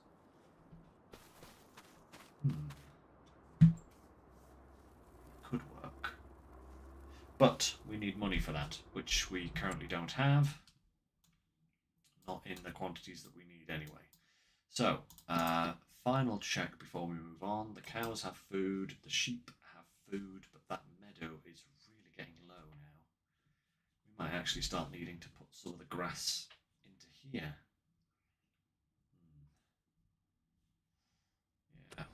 Could work. But we need money for that, which we currently don't have. Not in the quantities that we need anyway. So, final check before we move on. The cows have food, the sheep have food, but that meadow is really getting low now. We might actually start needing to put some of the grass into here. Yeah.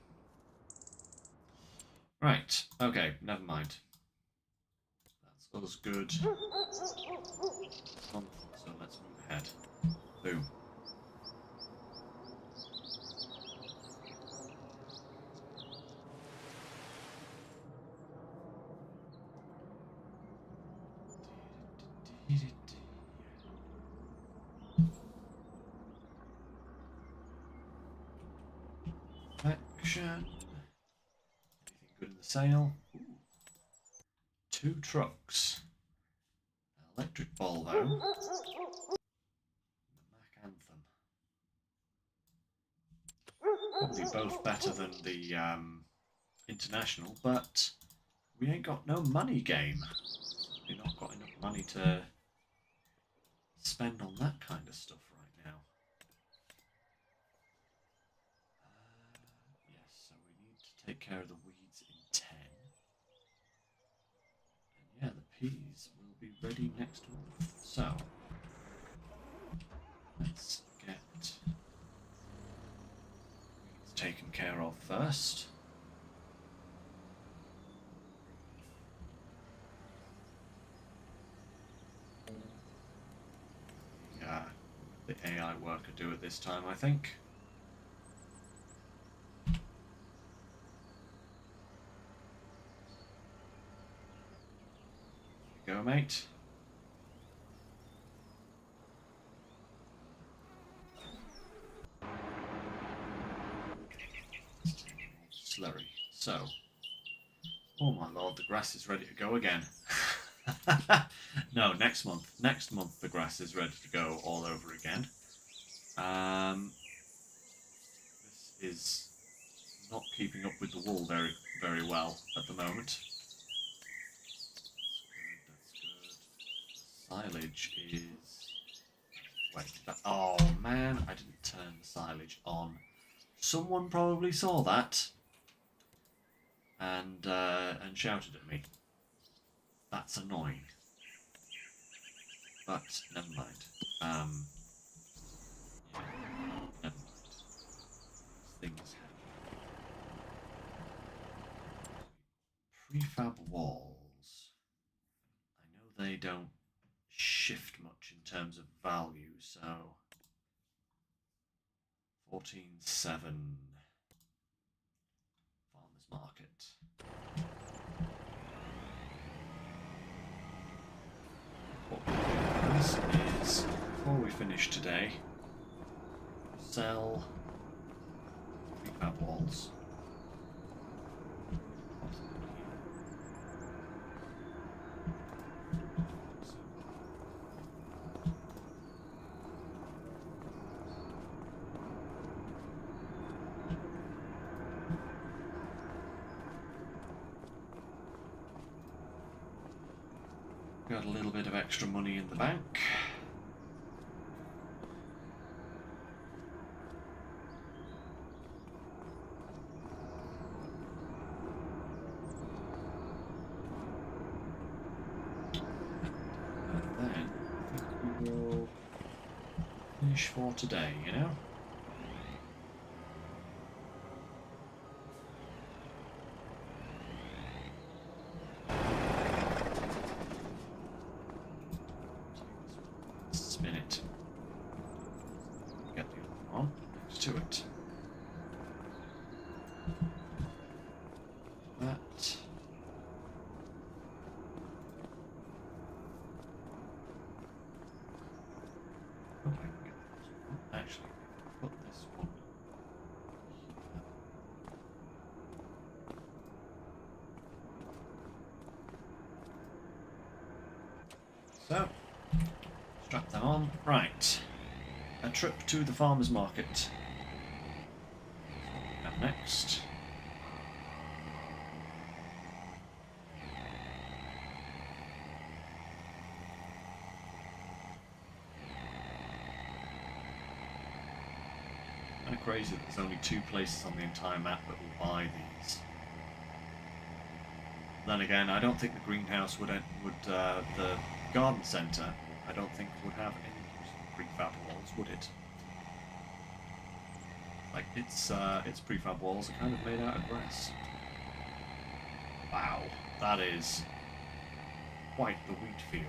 Right, okay, never mind. That's us good. So let's move ahead. Boom. Action. Anything good in the sale? Ooh. 2 trucks. Electric Volvo. The Mac Anthem. Probably both better than the International, but we ain't got no money game. We've not got enough money to spend on that kind of stuff right now. Yes, so we need to take care of the weeds in 10. And yeah, the peas will be ready next month. So, let's get weeds taken care of first. The AI worker do it this time, I think. Go, mate. Slurry. So, oh my lord, the grass is ready to go again. No, next month. Next month the grass is ready to go all over again. This is not keeping up with the wool very, very well at the moment. That's good. Silage is... Wait, oh man, I didn't turn the silage on. Someone probably saw that and shouted at me. That's annoying. But never mind. Yeah. things. Prefab walls. I know they don't shift much in terms of value, so 14.7 farmers market. What we'll do is, before we finish today, sell prefab walls. Got a little bit of extra money in the bank. And then I think we will finish for today, you know? Spin it. Get the other one next to it. That. Oh, I can get this one. Actually, put this one. So, strap them on. Right. A trip to the farmer's market. What we have next. Kind of crazy that there's only 2 places on the entire map that will buy these. Then again, I don't think the greenhouse would the garden centre, I don't think would have any use of prefab walls, would it? Like its prefab walls are kind of made out of grass. Wow, that is quite the wheat field.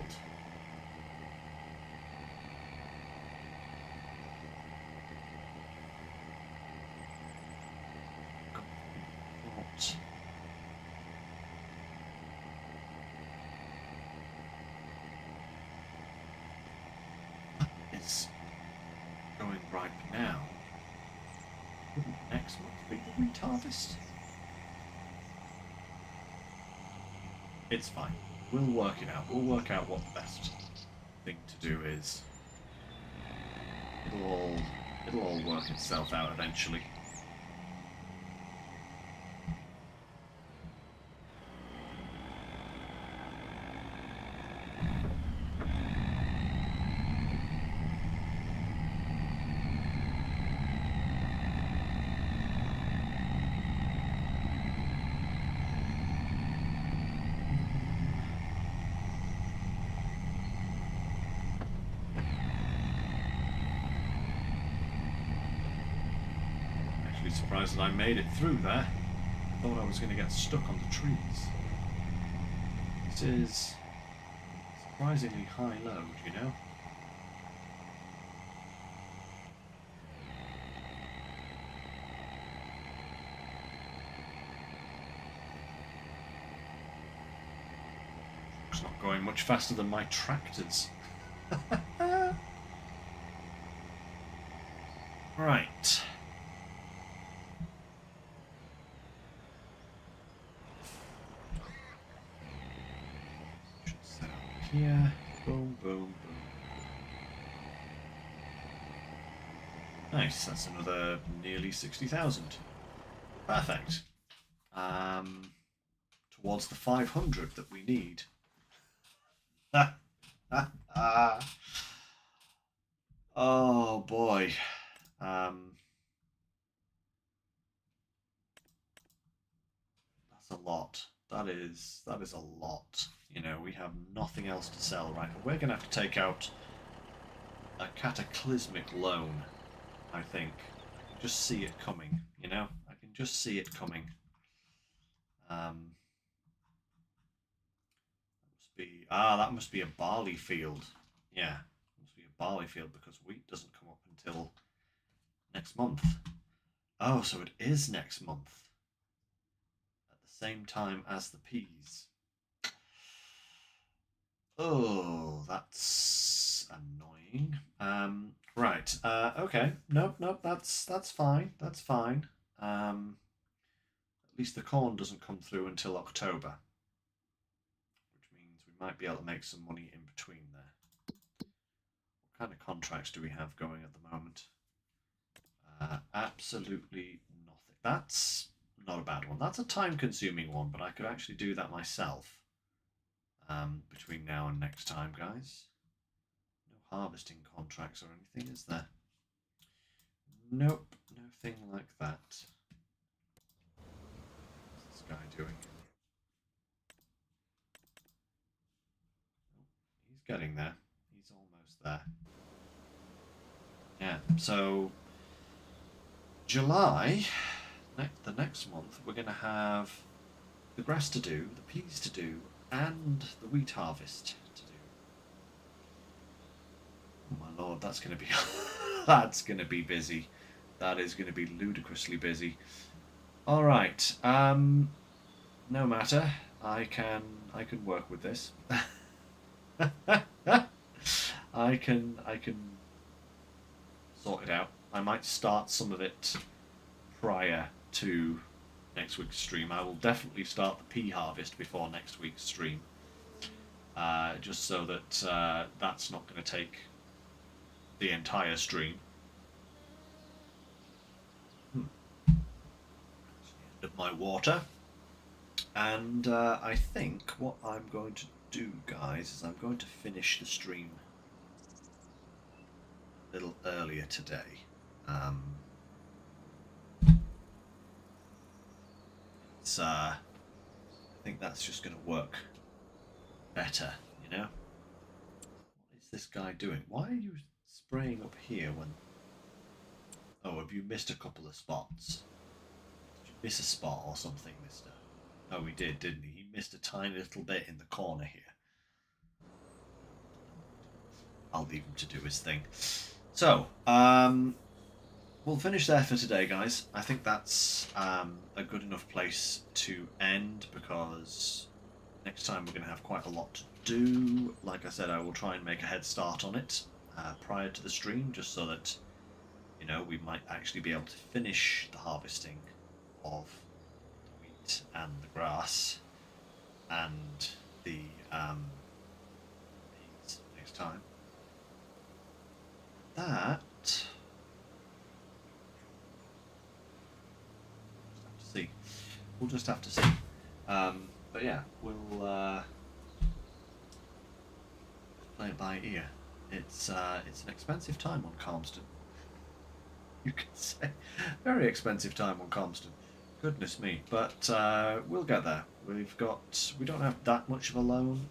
What? It's going ripe now. Wouldn't next month be the wheat harvest? It's fine. We'll work it out. We'll work out what the best thing to do is. It'll all work itself out eventually. Surprised that I made it through there. Thought I was going to get stuck on the trees. This is surprisingly high load, you know? It's not going much faster than my tractors. Right. Here, boom, boom, boom. Nice, that's another nearly 60,000. Perfect. Towards the 500 that we need. Oh boy. That's a lot. That is a lot. You know, we have nothing else to sell right now. We're going to have to take out a cataclysmic loan, I think. just see it coming, you know? I can just see it coming. That must be a barley field. Yeah, must be a barley field because wheat doesn't come up until next month. Oh, so it is next month at the same time as the peas. Oh, that's annoying. Right. Okay. Nope. That's fine. That's fine. At least the corn doesn't come through until October, which means we might be able to make some money in between there. What kind of contracts do we have going at the moment? Absolutely nothing. That's not a bad one. That's a time-consuming one, but I could actually do that myself between now and next time, guys. No harvesting contracts or anything, is there? Nope, nothing like that. What's this guy doing? He's getting there. He's almost there. Yeah, so July, the next month, we're going to have the grass to do, the peas to do, and the wheat harvest to do. Oh my lord, that's going to be that's going to be busy. That is going to be ludicrously busy. All right. No matter. I can work with this. I can sort it out. I might start some of it prior to next week's stream. I will definitely start the pea harvest before next week's stream, just so that that's not going to take the entire stream. End of my water, and I think what I'm going to do, guys, is I'm going to finish the stream a little earlier today. I think that's just going to work better, you know? What is this guy doing? Why are you spraying up here when... Oh, have you missed a couple of spots? Did you miss a spot or something, mister? Oh, he did, didn't he? He missed a tiny little bit in the corner here. I'll leave him to do his thing. So, we'll finish there for today, guys. I think that's a good enough place to end because next time we're going to have quite a lot to do. Like I said, I will try and make a head start on it prior to the stream, just so that, you know, we might actually be able to finish the harvesting of the wheat and the grass and the peas next time. That... see. We'll just have to see. But yeah, we'll play it by ear. It's an expensive time on Calmsden. You could say very expensive time on Calmsden. Goodness me! But we'll get there. We don't have that much of a loan.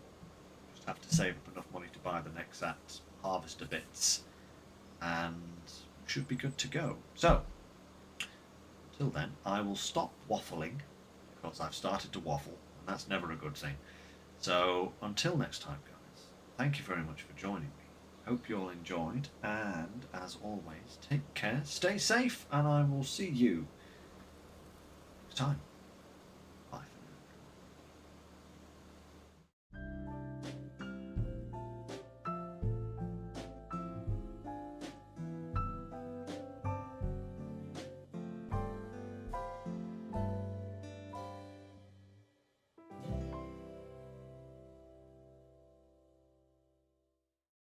Just have to save up enough money to buy the Nexat harvester bits, and we should be good to go. So. Till then, I will stop waffling, because I've started to waffle, and that's never a good thing. So, until next time, guys, thank you very much for joining me. Hope you all enjoyed, and as always, take care, stay safe, and I will see you next time.